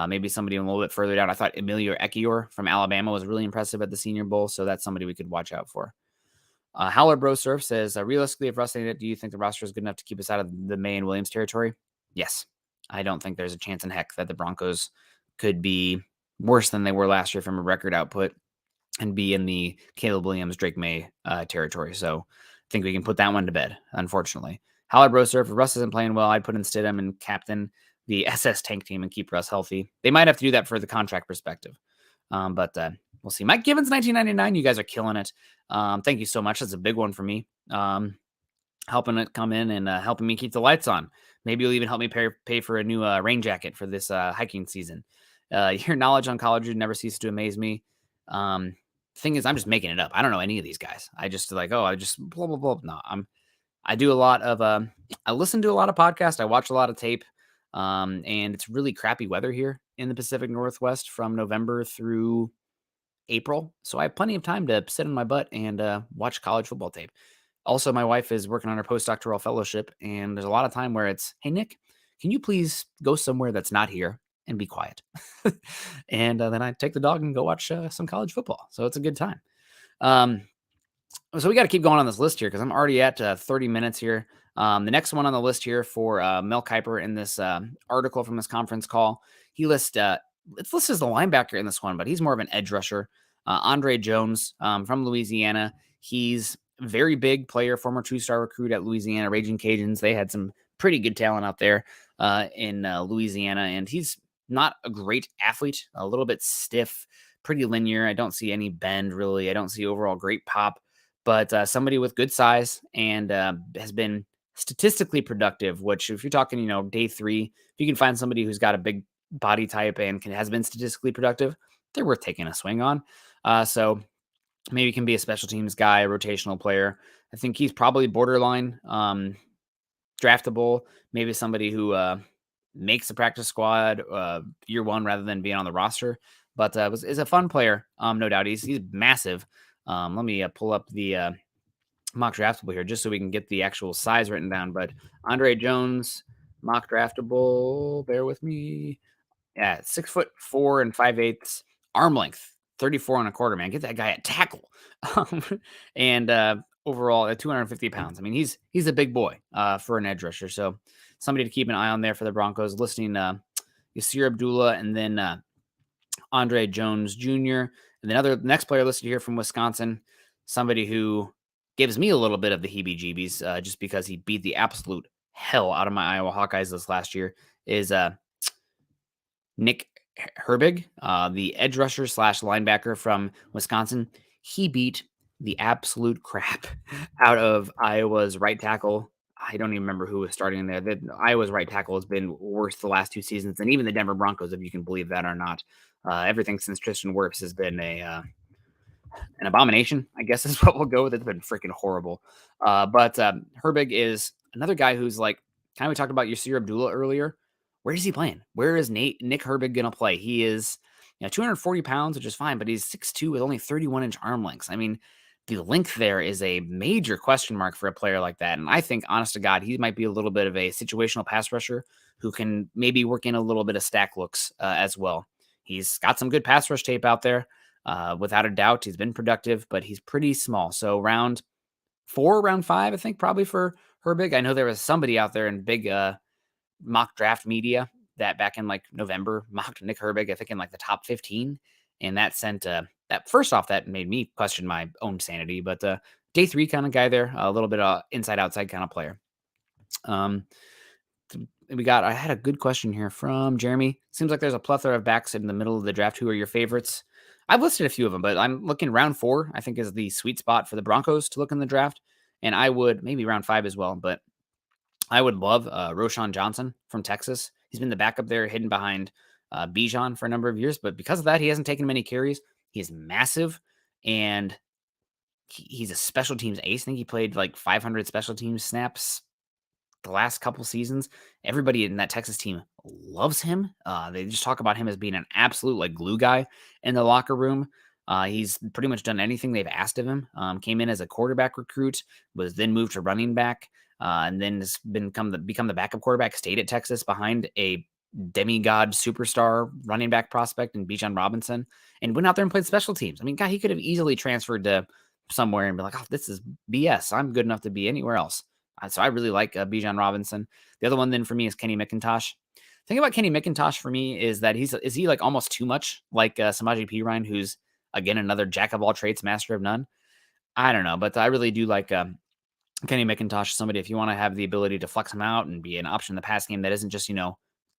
Maybe somebody a little bit further down. I thought Emilio Ekiyor from Alabama was really impressive at the Senior Bowl, so that's somebody we could watch out for. Howler Bro Surf says, realistically, if Russ ain't it, do you think the roster is good enough to keep us out of the May and Williams territory? Yes. I don't think there's a chance in heck that the Broncos could be worse than they were last year from a record output and be in the Caleb Williams, Drake May territory. So I think we can put that one to bed, unfortunately. Howard Broser, if Russ isn't playing well, I'd put in Stidham and captain the SS Tank team and keep Russ healthy. They might have to do that for the contract perspective. But we'll see. Mike Givens, 1999. You guys are killing it. Thank you so much. That's a big one for me. Helping it come in and helping me keep the lights on. Maybe you'll even help me pay for a new rain jacket for this hiking season. Your knowledge on college never ceases to amaze me. Thing is, I'm just making it up. I don't know any of these guys. I just I just blah, blah, blah. No, I do a lot of, I listen to a lot of podcasts. I watch a lot of tape. And it's really crappy weather here in the Pacific Northwest from November through April. So I have plenty of time to sit on my butt and watch college football tape. Also, my wife is working on her postdoctoral fellowship, and there's a lot of time where it's, hey, Nick, can you please go somewhere that's not here and be quiet? And then I take the dog and go watch some college football. So it's a good time. So we got to keep going on this list here because I'm already at 30 minutes here. The next one on the list here for Mel Kiper in this article from this conference call, he lists it's listed as a linebacker in this one, but he's more of an edge rusher. Andre Jones from Louisiana. He's a very big player, former 2-star recruit at Louisiana Raging Cajuns. They had some pretty good talent out there in Louisiana, and he's not a great athlete, a little bit stiff, pretty linear. I don't see any bend really. I don't see overall great pop, but somebody with good size and has been statistically productive, which if you're talking, day 3, if you can find somebody who's got a big body type and has been statistically productive, they're worth taking a swing on. So maybe can be a special teams guy, a rotational player. I think he's probably borderline draftable, maybe somebody who makes the practice squad year 1 rather than being on the roster. But is a fun player, no doubt. He's massive. Let me pull up the mock draftable here just so we can get the actual size written down. But Andre Jones, mock draftable, bear with me. Yeah, 6'4" and 5/8, arm length, 34 and a quarter, man. Get that guy at tackle. And overall at 250 pounds. I mean, he's a big boy for an edge rusher. So somebody to keep an eye on there for the Broncos, listing Yasir Abdullah and then Andre Jones Jr. And then next player listed here from Wisconsin, somebody who gives me a little bit of the heebie-jeebies just because he beat the absolute hell out of my Iowa Hawkeyes this last year, is Nick Herbig, the edge rusher / linebacker from Wisconsin. He beat the absolute crap out of Iowa's right tackle. I don't even remember who was starting in there. Iowa's right tackle has been worse the last 2 seasons than even the Denver Broncos, if you can believe that or not. Everything since Tristan Wirfs has been an abomination, I guess is what we'll go with. It's been freaking horrible. But Herbig is another guy who's like, kind of we talked about Yasir Abdullah earlier. Where is he playing? Where is Nick Herbig going to play? He is 240 pounds, which is fine, but he's 6'2" with only 31-inch arm lengths. I mean, the length there is a major question mark for a player like that. And I think, honest to God, he might be a little bit of a situational pass rusher who can maybe work in a little bit of stack looks as well. He's got some good pass rush tape out there. Without a doubt, he's been productive, but he's pretty small. So round 4, round 5, I think probably for Herbig. I know there was somebody out there in big mock draft media that back in like November mocked Nick Herbig, I think in like the top 15. And that sent that first off, that made me question my own sanity. But day 3 kind of guy there, a little bit of inside outside kind of player. I had a good question here from Jeremy. Seems like there's a plethora of backs in the middle of the draft. Who are your favorites? I've listed a few of them, but I'm looking round 4, I think is the sweet spot for the Broncos to look in the draft. And I would maybe round 5 as well, but I would love Roschon Johnson from Texas. He's been the backup there, hidden behind Bijan for a number of years, but because of that, he hasn't taken many carries. He's massive, and he's a special teams ace. I think he played like 500 special teams snaps the last couple seasons. Everybody in that Texas team loves him. They just talk about him as being an absolute like glue guy in the locker room. He's pretty much done anything they've asked of him. Came in as a quarterback recruit, was then moved to running back, and then has become the backup quarterback. Stayed at Texas behind a demigod superstar running back prospect in Bijan Robinson, and went out there and played special teams. I mean, God, he could have easily transferred to somewhere and be like, "Oh, this is BS. I'm good enough to be anywhere else." So I really like Bijan Robinson. The other one then for me is Kenny McIntosh. The thing about Kenny McIntosh for me is that is he like almost too much like Samaje Perine, who's again another jack of all trades, master of none. I don't know, but I really do like Kenny McIntosh. Somebody if you want to have the ability to flex him out and be an option in the pass game that isn't just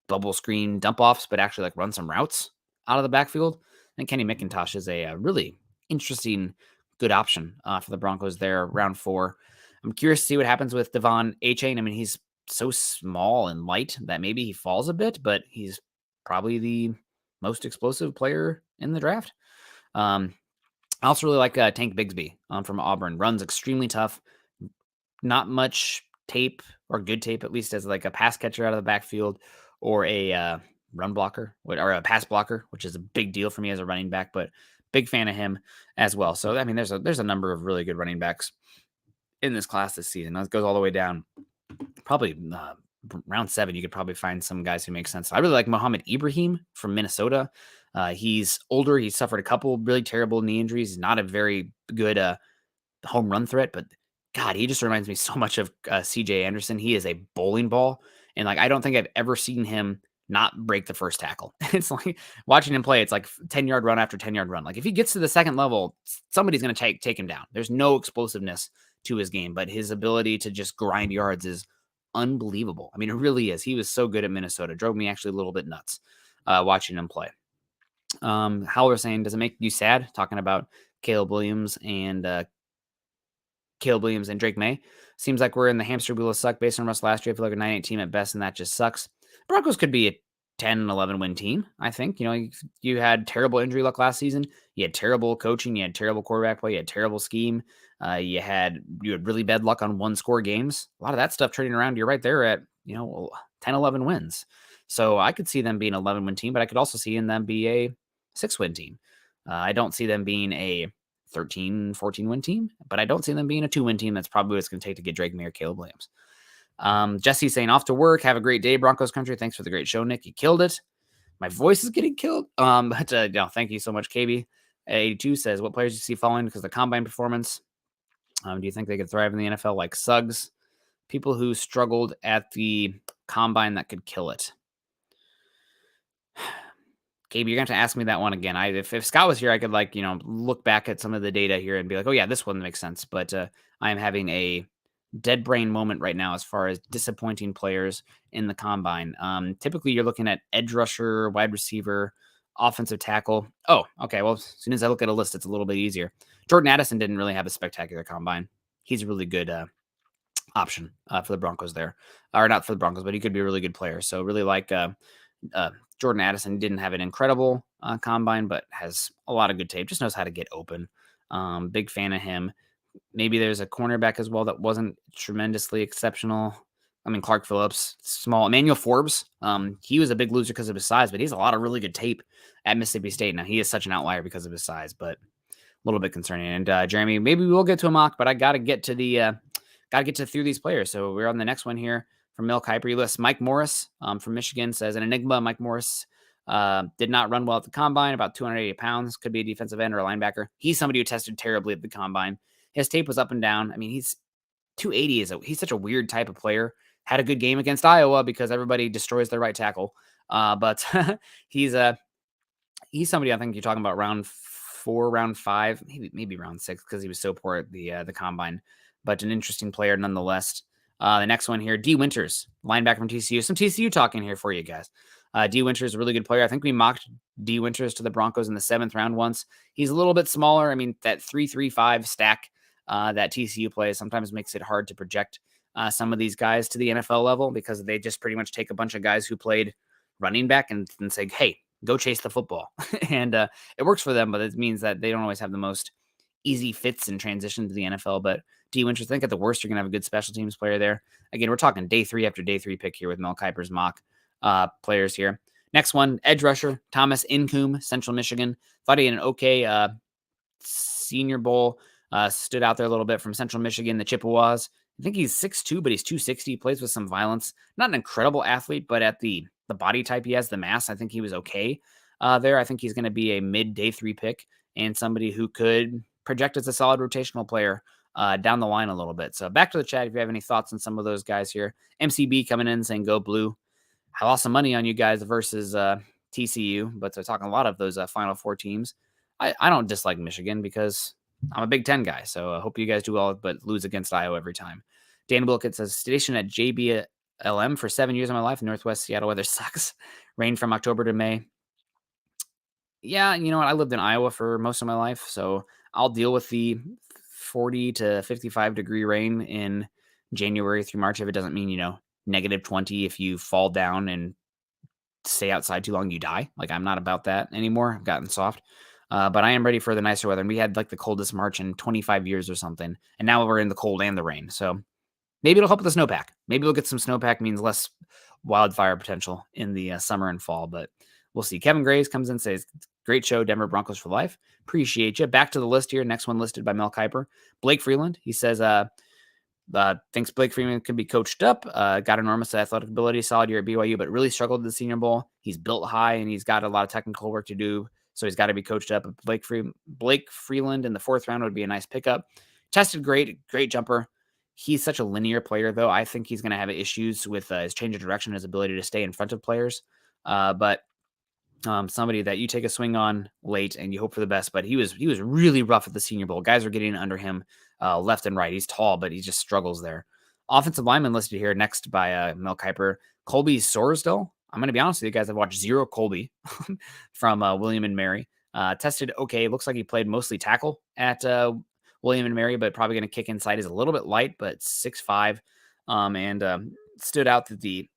bubble screen dump offs, but actually like run some routes out of the backfield. I think Kenny McIntosh is a really interesting, good option for the Broncos there, round 4. I'm curious to see what happens with Devon Achane. I mean, he's so small and light that maybe he falls a bit, but he's probably the most explosive player in the draft. I also really like Tank Bigsby from Auburn. Runs extremely tough. Not much tape, or good tape at least, as like a pass catcher out of the backfield or a run blocker or a pass blocker, which is a big deal for me as a running back, but big fan of him as well. So, I mean, there's a number of really good running backs in this class this season. That goes all the way down. Probably round 7, you could probably find some guys who make sense. I really like Mohamed Ibrahim from Minnesota. He's older. He suffered a couple really terrible knee injuries. He's not a very good home run threat, but God, he just reminds me so much of CJ Anderson. He is a bowling ball. And like, I don't think I've ever seen him not break the first tackle. It's like watching him play. It's like 10-yard run after 10-yard run. Like if he gets to the second level, somebody's going to take him down. There's no explosiveness to his game, but his ability to just grind yards is unbelievable. I mean, it really is. He was so good at Minnesota. Drove me actually a little bit nuts watching him play. Howler saying, does it make you sad talking about Caleb Williams and Drake May? Seems like we're in the hamster wheel of suck based on Russ last year. I feel like a 9-8 team at best, and that just sucks. Broncos could be a 10-11 win team, I think. You had terrible injury luck last season. You had terrible coaching. You had terrible quarterback play. You had terrible scheme. You had really bad luck on one-score games. A lot of that stuff turning around. You're right there at 10-11 wins. So I could see them being an 11-win team, but I could also see them be a 6-win team. I don't see them being a 13, 14-win team, but I don't see them being a 2-win team. That's probably what it's going to take to get Drake May or Caleb Williams. Jesse saying, off to work. Have a great day, Broncos country. Thanks for the great show, Nick. You killed it. My voice is getting killed. But thank you so much, KB. 82 says, what players do you see falling because of the combine performance? Do you think they could thrive in the NFL like Suggs? People who struggled at the combine that could kill it. KB, you're going to have to ask me that one again. If Scott was here, I could look back at some of the data here and be like, oh yeah, this one makes sense. But I am having a dead brain moment right now as far as disappointing players in the combine. Typically, you're looking at edge rusher, wide receiver, offensive tackle. Oh, okay. Well, as soon as I look at a list, it's a little bit easier. Jordan Addison didn't really have a spectacular combine. He's a really good option for the Broncos there. Or not for the Broncos, but he could be a really good player. So really like Jordan Addison. Didn't have an incredible combine, but has a lot of good tape. Just knows how to get open. Big fan of him. Maybe there's a cornerback as well that wasn't tremendously exceptional. I mean, Clark Phillips, small. Emmanuel Forbes, he was a big loser because of his size, but he has a lot of really good tape at Mississippi State. Now, he is such an outlier because of his size, but a little bit concerning. And Jeremy, maybe we'll get to a mock, but I got to get to through these players. So we're on the next one here from Mel Kiper. He lists Mike Morris from Michigan, says an enigma. Mike Morris did not run well at the combine, about 280 pounds, could be a defensive end or a linebacker. He's somebody who tested terribly at the combine. His tape was up and down. I mean, he's 280 he's such a weird type of player. Had a good game against Iowa because everybody destroys their right tackle. But he's somebody I think you're talking about round 4, round 5, maybe round 6 because he was so poor at the combine. But an interesting player nonetheless. The next one here, D. Winters, linebacker from TCU. Some TCU talking here for you guys. D. Winters is a really good player. I think we mocked D. Winters to the Broncos in the 7th round once. He's a little bit smaller. I mean, that 3-3-5 stack that TCU plays sometimes makes it hard to project some of these guys to the NFL level because they just pretty much take a bunch of guys who played running back and say, hey, go chase the football. And it works for them, but it means that they don't always have the most easy fits and transition to the NFL. But D. Winters, I think at the worst, you're going to have a good special teams player there. Again, we're talking day 3 after day 3 pick here with Mel Kiper's mock players here. Next one, edge rusher, Thomas Incoom, Central Michigan. Thought he had an okay Senior Bowl. Stood out there a little bit from Central Michigan, the Chippewas. I think he's 6'2", but he's 260. He plays with some violence. Not an incredible athlete, but at the body type he has, the mass, I think he was okay there. I think he's going to be a mid-day 3 pick and somebody who could project as a solid rotational player down the line a little bit. So back to the chat if you have any thoughts on some of those guys here. MCB coming in saying, go blue. I lost some money on you guys versus TCU, but they're talking a lot of those Final Four teams. I don't dislike Michigan because I'm a Big Ten guy, so I hope you guys do well, but lose against Iowa every time. Dan Wilkett says, stationed at JBLM for 7 years of my life. Northwest Seattle weather sucks. Rain from October to May. Yeah, you know what? I lived in Iowa for most of my life, so I'll deal with the 40 to 55 degree rain in January through March if it doesn't mean, negative 20 if you fall down and stay outside too long, you die. Like, I'm not about that anymore. I've gotten soft. But I am ready for the nicer weather. And we had like the coldest March in 25 years or something. And now we're in the cold and the rain. So maybe it'll help with the snowpack. Maybe we'll get some snowpack, means less wildfire potential in the summer and fall. But we'll see. Kevin Graves comes in and says, great show, Denver Broncos for life. Appreciate you. Back to the list here. Next one listed by Mel Kiper. Blake Freeland. He says, thinks Blake Freeman can be coached up. Got enormous athletic ability, solid year at BYU, but really struggled at the Senior Bowl. He's built high and he's got a lot of technical work to do. So he's got to be coached up. Blake Freeland in the 4th round would be a nice pickup. Tested great jumper. He's such a linear player, though. I think he's going to have issues with his change of direction, his ability to stay in front of players. but somebody that you take a swing on late and you hope for the best. But he was really rough at the Senior Bowl. Guys are getting under him left and right. He's tall, but he just struggles there. Offensive lineman listed here next by Mel Kiper, Colby Sorsdale. I'm going to be honest with you guys. I've watched zero Colby from William and Mary. Tested okay. Looks like he played mostly tackle at William and Mary, but probably going to kick inside. He's a little bit light, but 6'5", and stood out at the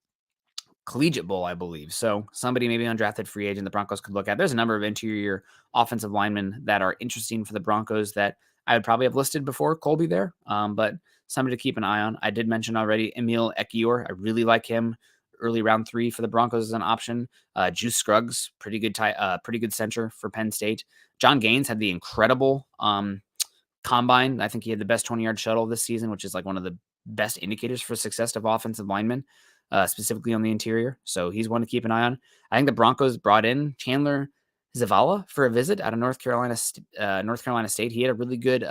Collegiate Bowl, I believe. So somebody maybe undrafted free agent the Broncos could look at. There's a number of interior offensive linemen that are interesting for the Broncos that I would probably have listed before Colby there, but somebody to keep an eye on. I did mention already Emil Ekiyor. I really like him. Early round 3 for the Broncos as an option. Juice Scruggs, pretty good center for Penn State. John Gaines had the incredible combine. I think he had the best 20-yard shuttle this season, which is like one of the best indicators for success of offensive linemen, specifically on the interior. So he's one to keep an eye on. I think the Broncos brought in Chandler Zavala for a visit out of North Carolina State. He had a really good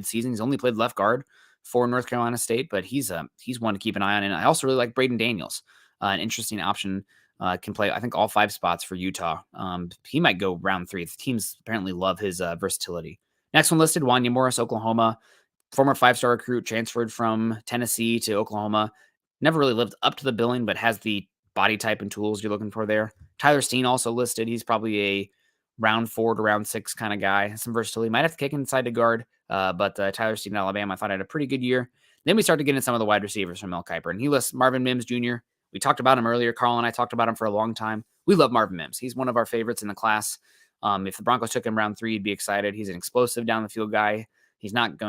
season. He's only played left guard for North Carolina State, but he's one to keep an eye on. And I also really like Braden Daniels, an interesting option. Can play, I think, all 5 spots for Utah. He might go round 3. The teams apparently love his versatility. Next one listed, Wanya Morris, Oklahoma. Former 5-star recruit, transferred from Tennessee to Oklahoma. Never really lived up to the billing, but has the body type and tools you're looking for there. Tyler Steen also listed. He's probably a round 4 to round 6 kind of guy. Some versatility. Might have to kick inside to guard, but Tyler Steen, Alabama, I thought had a pretty good year. Then we start to get into some of the wide receivers from Mel Kiper, and he lists Marvin Mims Jr. We talked about him earlier. Carl and I talked about him for a long time. We love Marvin Mims. He's one of our favorites in the class. If the Broncos took him round 3, he'd be excited. He's an explosive down the field guy. He's not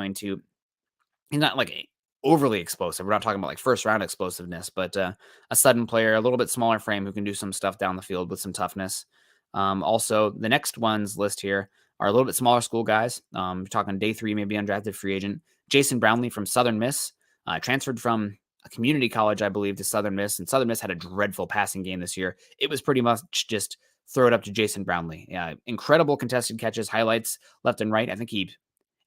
like overly explosive. We're not talking about like first round explosiveness, but a sudden player, a little bit smaller frame who can do some stuff down the field with some toughness. Also, the next ones list here are a little bit smaller school guys. We're talking day 3, maybe undrafted free agent. Jason Brownlee from Southern Miss, transferred from a community college, I believe, to Southern Miss, and Southern Miss had a dreadful passing game this year. It was pretty much just throw it up to Jason Brownlee. Yeah, incredible contested catches, highlights left and right. I think he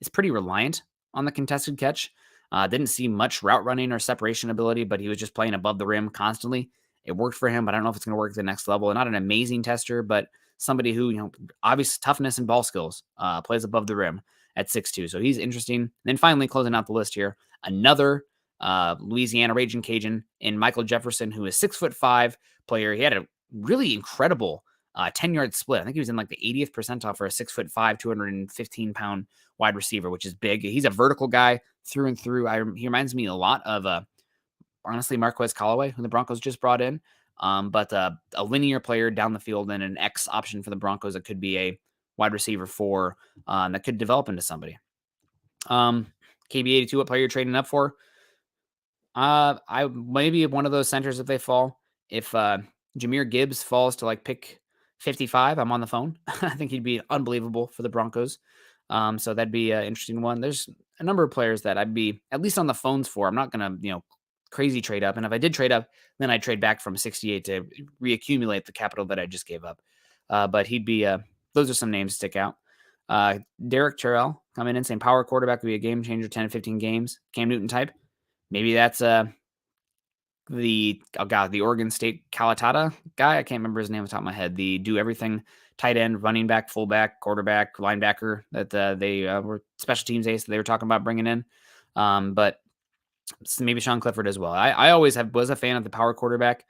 is pretty reliant on the contested catch. Didn't see much route running or separation ability, but he was just playing above the rim constantly. It worked for him, but I don't know if it's going to work at the next level. Not an amazing tester, but somebody who, obvious toughness and ball skills, plays above the rim at 6'2". So he's interesting. And then finally, closing out the list here, another Louisiana Raging Cajun in Michael Jefferson, who is 6'5" player. He had a really incredible 10-yard split. I think he was in like the 80th percentile for a 6'5", 215-pound wide receiver, which is big. He's a vertical guy through and through. He reminds me a lot of, honestly, Marquez Callaway, who the Broncos just brought in. But a linear player down the field and an X option for the Broncos that could be a wide receiver for that could develop into somebody. KB82, what player you're trading up for? I maybe one of those centers if they fall. If Jahmyr Gibbs falls to like pick 55, I'm on the phone. I think he'd be unbelievable for the Broncos. So that'd be an interesting one. There's a number of players that I'd be at least on the phones for. I'm not going to, crazy trade up. And if I did trade up, then I'd trade back from 68 to reaccumulate the capital that I just gave up. But he'd be, those are some names to stick out. Derek Terrell coming in saying power quarterback would be a game changer, 10 to 15 games. Cam Newton type. Maybe that's the Oregon State Calatata guy. I can't remember his name off the top of my head. The do everything tight end, running back, fullback, quarterback, linebacker that they were special teams ace that they were talking about bringing in. But maybe Sean Clifford as well. I always was a fan of the power quarterback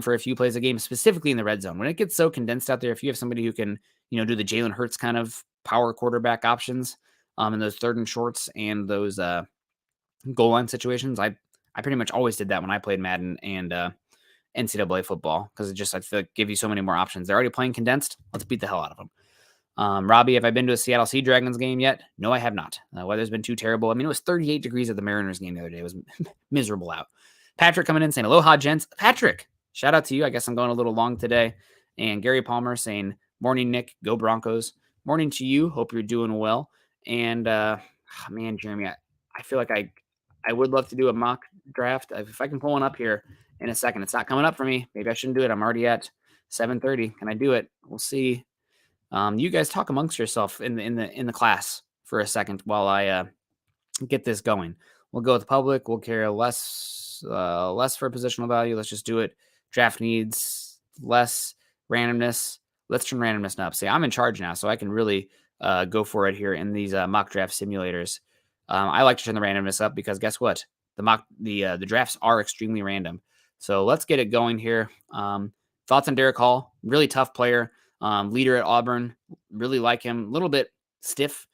for a few plays a game, specifically in the red zone. When it gets so condensed out there, if you have somebody who can, do the Jalen Hurts kind of power quarterback options in those third and shorts and those goal line situations, I pretty much always did that when I played Madden and NCAA football because I feel like give you so many more options. They're already playing condensed. Let's beat the hell out of them. Robbie, have I been to a Seattle Sea Dragons game yet? No, I have not. Weather's been too terrible. I mean, it was 38 degrees at the Mariners game the other day. It was miserable out. Patrick coming in saying, aloha, gents. Patrick, shout out to you. I guess I'm going a little long today. And Gary Palmer saying, morning, Nick. Go Broncos. Morning to you. Hope you're doing well. And, man, Jeremy, I feel like I would love to do a mock draft. If I can pull one up here in a second. It's not coming up for me. Maybe I shouldn't do it. I'm already at 7:30. Can I do it? We'll see. You guys talk amongst yourself in the class for a second while I get this going. We'll go with the public. We'll care less for positional value. Let's just do it Draft needs less randomness. Let's turn randomness up. See, I'm in charge now, so I can really go for it here in these mock draft simulators. I like to turn the randomness up because guess what? The drafts are extremely random. So let's get it going here. Thoughts on Derek Hall? Really tough player. Leader at Auburn. Really like him. A little bit stiff,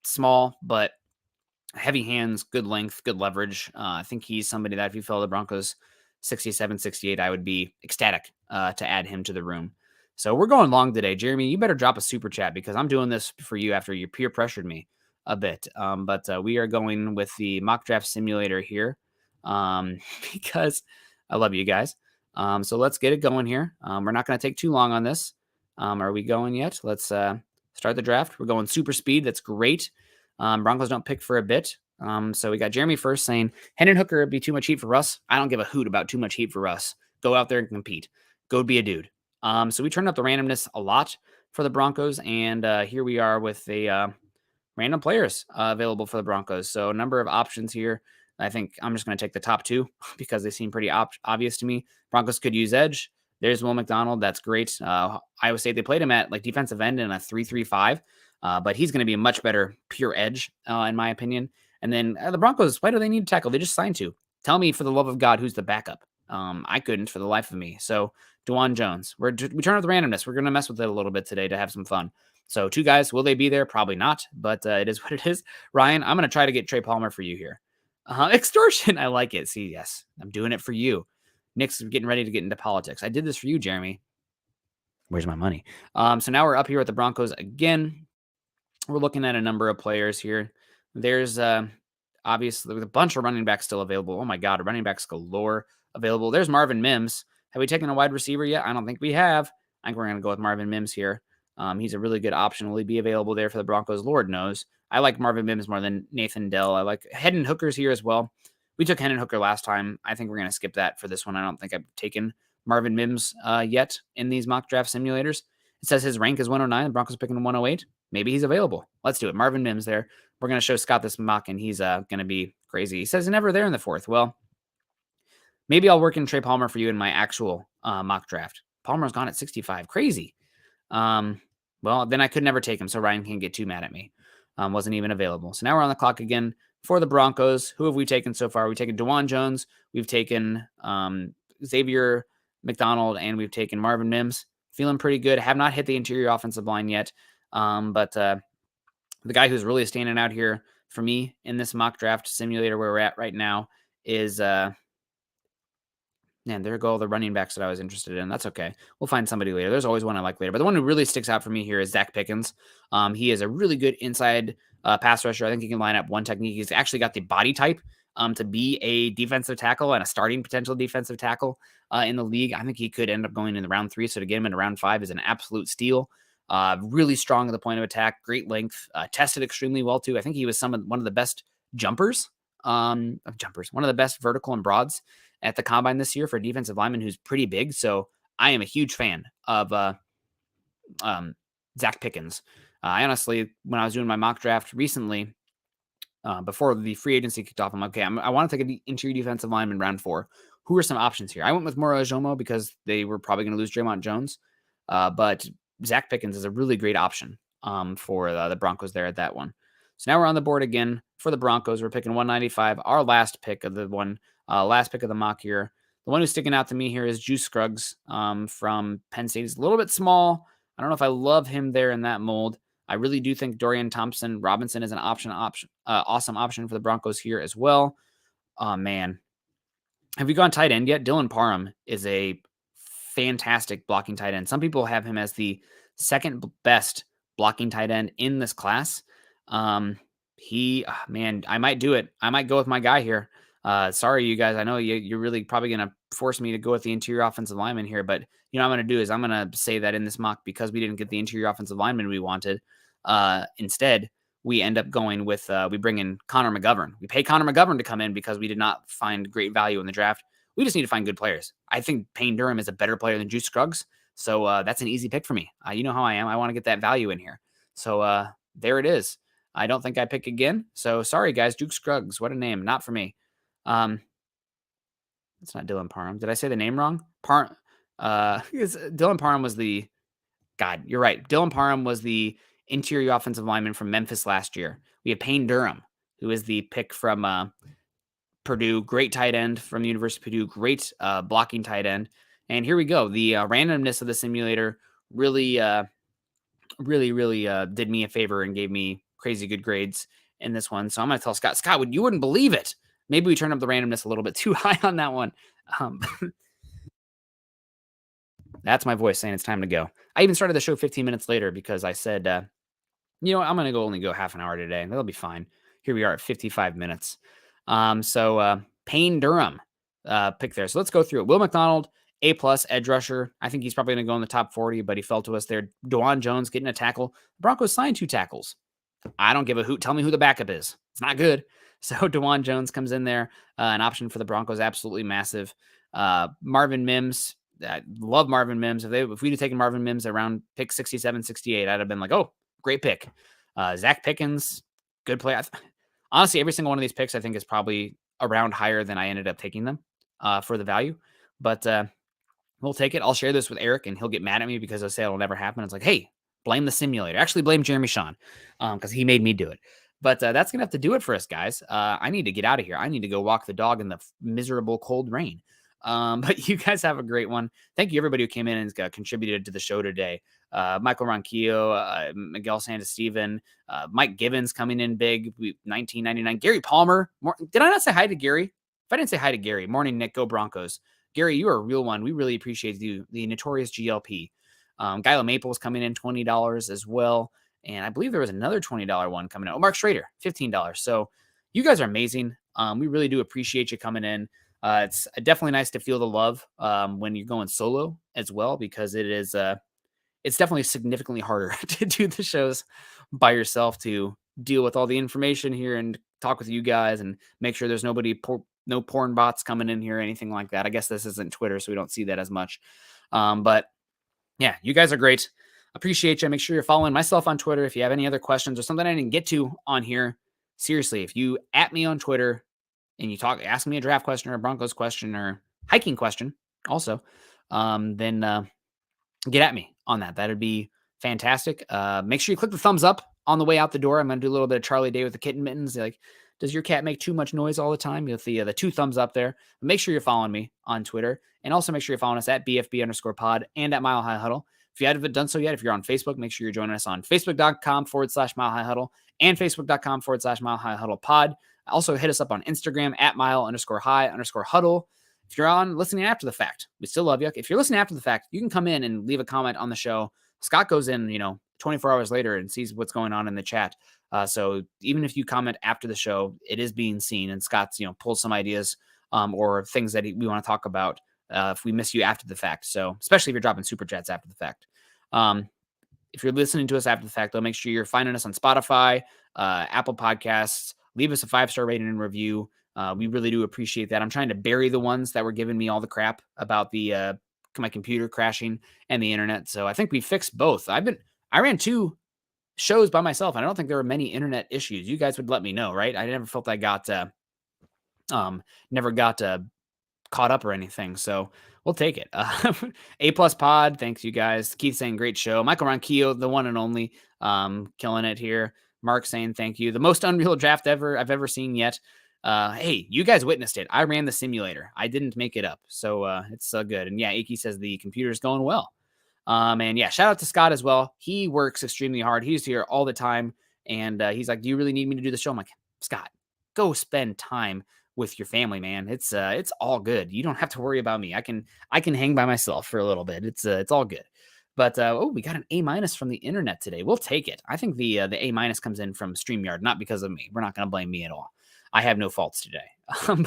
small, but heavy hands, good length, good leverage. I think he's somebody that if you fell the Broncos 67, 68, I would be ecstatic to add him to the room. So we're going long today. Jeremy, you better drop a super chat because I'm doing this for you after you peer pressured me a bit. But we are going with the mock draft simulator here because I love you guys. So let's get it going here. We're not going to take too long on this. Are we going yet? Let's start the draft. We're going super speed. That's great. Broncos don't pick for a bit. So we got Jeremy first saying, Hendon Hooker would be too much heat for Russ. I don't give a hoot about too much heat for Russ. Go out there and compete. Go be a dude. So we turned up the randomness a lot for the Broncos. And here we are with the random players available for the Broncos. So a number of options here. I think I'm just going to take the top two because they seem pretty obvious to me. Broncos could use edge. There's Will McDonald. That's great. Iowa State, they played him at like defensive end in a 3-3-5. But he's going to be a much better pure edge, in my opinion. And then the Broncos, why do they need to tackle? They just signed to. Tell me, for the love of God, who's the backup? I couldn't for the life of me. So DeJuan Jones. We turn up the randomness. We're going to mess with it a little bit today to have some fun. So two guys, will they be there? Probably not, but it is what it is. Ryan, I'm going to try to get Trey Palmer for you here. Extortion, I like it. See, yes, I'm doing it for you. Nick's getting ready to get into politics. I did this for you, Jeremy. Where's my money? So now we're up here at the Broncos again. We're looking at a number of players here. There's obviously a bunch of running backs still available. Oh my God, running backs galore available. There's Marvin Mims. Have we taken a wide receiver yet? I don't think we have. I think we're going to go with Marvin Mims here. He's a really good option. Will he be available there for the Broncos? Lord knows. I like Marvin Mims more than Nathan Dell. I like Hendon Hooker's here as well. We took Hendon Hooker last time. I think we're going to skip that for this one. I don't think I've taken Marvin Mims yet in these mock draft simulators. It says his rank is 109. The Broncos picking 108. Maybe he's available. Let's do it. Marvin Mims there. We're going to show Scott this mock, and he's going to be crazy. He says he's never there in the fourth. Well, maybe I'll work in Trey Palmer for you in my actual mock draft. Palmer's gone at 65. Crazy. Well, then I could never take him, so Ryan can't get too mad at me. Wasn't even available. So now we're on the clock again for the Broncos. Who have we taken so far? We've taken DeJuan Jones. We've taken Xavier McDonald, and we've taken Marvin Mims. Feeling pretty good. Have not hit the interior offensive line yet. But the guy who's really standing out here for me in this mock draft simulator where we're at right now is, man, there go all the running backs that I was interested in. That's okay. We'll find somebody later. There's always one I like later. But the one who really sticks out for me here is Zach Pickens. He is a really good inside pass rusher. I think he can line up one technique. He's actually got the body type to be a defensive tackle and a starting potential defensive tackle in the league. I think he could end up going in the round 3. So to get him in round 5 is an absolute steal. Really strong at the point of attack, great length, tested extremely well too. I think he was one of the best jumpers, one of the best vertical and broads at the combine this year for a defensive lineman who's pretty big. So I am a huge fan of Zach Pickens. I honestly, when I was doing my mock draft recently, before the free agency kicked off, I'm like, okay, I want to take an interior defensive lineman round 4. Who are some options here? I went with Moro Ajomo because they were probably going to lose Draymond Jones. But Zach Pickens is a really great option for the Broncos there at that one. So now we're on the board again for the Broncos. We're picking 195, our last pick of the last pick of the mock here. The one who's sticking out to me here is Juice Scruggs from Penn State. He's a little bit small. I don't know if I love him there in that mold. I really do think Dorian Thompson-Robinson is an awesome option for the Broncos here as well. Oh, man. Have we gone tight end yet? Dylan Parham is a fantastic blocking tight end. Some people have him as the second best blocking tight end in this class. Man, I might do it. I might go with my guy here. Sorry, you guys. I know you're really probably going to force me to go with the interior offensive lineman here, but you know what I'm going to do is I'm going to say that in this mock, because we didn't get the interior offensive lineman we wanted, instead, we end up going with, we bring in Conor McGovern. We pay Conor McGovern to come in because we did not find great value in the draft. We just need to find good players. I think Payne Durham is a better player than Juice Scruggs. So that's an easy pick for me. You know how I am. I want to get that value in here. So there it is. I don't think I pick again. So sorry, guys. Juice Scruggs. What a name. Not for me. It's not Dylan Parham. Did I say the name wrong? Dylan Parham was the God. You're right. Dylan Parham was the interior offensive lineman from Memphis last year. We have Payne Durham, who is the pick from Purdue, great tight end from the University of Purdue, great blocking tight end. And here we go. The randomness of the simulator really did me a favor and gave me crazy good grades in this one. So I'm going to tell Scott, you wouldn't believe it. Maybe we turned up the randomness a little bit too high on that one. That's my voice saying it's time to go. I even started the show 15 minutes later because I said, I'm going to only go half an hour today. That'll be fine. Here we are at 55 minutes. Payne Durham pick there. So let's go through it. Will McDonald, A+ edge rusher. I think he's probably going to go in the top 40, but he fell to us there. DeJuan Jones getting a tackle. The Broncos signed 2 tackles. I don't give a hoot. Tell me who the backup is. It's not good. So DeJuan Jones comes in there. An option for the Broncos, absolutely massive. Marvin Mims. I love Marvin Mims. If we'd have taken Marvin Mims around pick 67, 68, I'd have been like, oh, great pick. Zach Pickens, good play. Honestly, every single one of these picks I think is probably around higher than I ended up taking them for the value. But we'll take it. I'll share this with Eric, and he'll get mad at me because he'll say it'll never happen. It's like, hey, blame the simulator. Actually, blame Jeremy Shawn because he made me do it. But that's going to have to do it for us, guys. I need to get out of here. I need to go walk the dog in the miserable cold rain. But you guys have a great one. Thank you, everybody who came in and contributed to the show today. Michael Ronquillo, Miguel Santasteven, Mike Gibbons coming in big, 1999. Gary Palmer. Did I not say hi to Gary? If I didn't say hi to Gary, morning, Nick, go Broncos. Gary, you are a real one. We really appreciate you, the notorious GLP. Gyla Maples coming in $20 as well. And I believe there was another $20 one coming out. Oh, Mark Schrader, $15. So you guys are amazing. We really do appreciate you coming in. It's definitely nice to feel the love when you're going solo as well, because it's definitely significantly harder to do the shows by yourself, to deal with all the information here and talk with you guys and make sure there's no porn bots coming in here or anything like that. I guess this isn't Twitter, so we don't see that as much. But yeah, you guys are great. Appreciate you. Make sure you're following myself on Twitter. If you have any other questions or something I didn't get to on here, seriously, if you @ me on Twitter and you ask me a draft question or a Broncos question or hiking question also, then get at me on that. That'd be fantastic. Make sure you click the thumbs up on the way out the door. I'm going to do a little bit of Charlie Day with the kitten mittens. Like, does your cat make too much noise all the time? With the 2 thumbs up there. Make sure you're following me on Twitter, and also make sure you're following us at BFB_pod and at Mile High Huddle. If you haven't done so yet, if you're on Facebook, make sure you're joining us on Facebook.com/Mile High Huddle and Facebook.com/Mile High Huddle pod. Also hit us up on Instagram at Mile_High_Huddle. If you're on listening after the fact, we still love you. If you're listening after the fact, you can come in and leave a comment on the show. Scott goes in, 24 hours later and sees what's going on in the chat. So even if you comment after the show, it is being seen, and Scott's, pulls some ideas or things that we want to talk about if we miss you after the fact. So especially if you're dropping super chats after the fact. If you're listening to us after the fact, though, make sure you're finding us on Spotify, Apple Podcasts. Leave us a 5-star rating and review. We really do appreciate that. I'm trying to bury the ones that were giving me all the crap about my computer crashing and the internet. So I think we fixed both. I ran 2 shows by myself, and I don't think there were many internet issues. You guys would let me know, right? I never felt I got caught up or anything. So we'll take it. A+ pod. Thanks, you guys. Keith saying great show. Michael Ronquillo, the one and only, killing it here. Mark saying thank you. The most unreal draft I've ever seen yet. Hey, you guys witnessed it. I ran the simulator. I didn't make it up. So it's good. And yeah, Iki says the computer's going well. And yeah, shout out to Scott as well. He works extremely hard. He's here all the time. And he's like, do you really need me to do the show? I'm like, Scott, go spend time with your family, man. It's all good. You don't have to worry about me. I can hang by myself for a little bit. It's all good. But we got an A- from the internet today. We'll take it. I think the A- comes in from StreamYard, not because of me. We're not going to blame me at all. I have no faults today.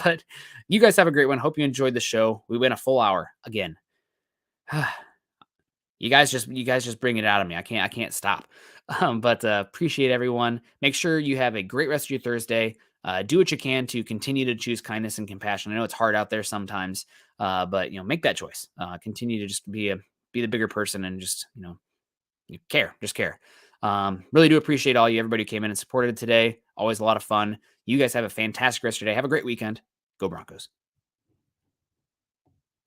But you guys have a great one. Hope you enjoyed the show. We went a full hour again. You guys just bring it out of me. I can't stop. But appreciate everyone. Make sure you have a great rest of your Thursday. Do what you can to continue to choose kindness and compassion. I know it's hard out there sometimes, but make that choice. Continue to just be the bigger person and just care. Just care. Really do appreciate everybody who came in and supported today. Always a lot of fun. You guys have a fantastic rest of your day. Have a great weekend. Go Broncos.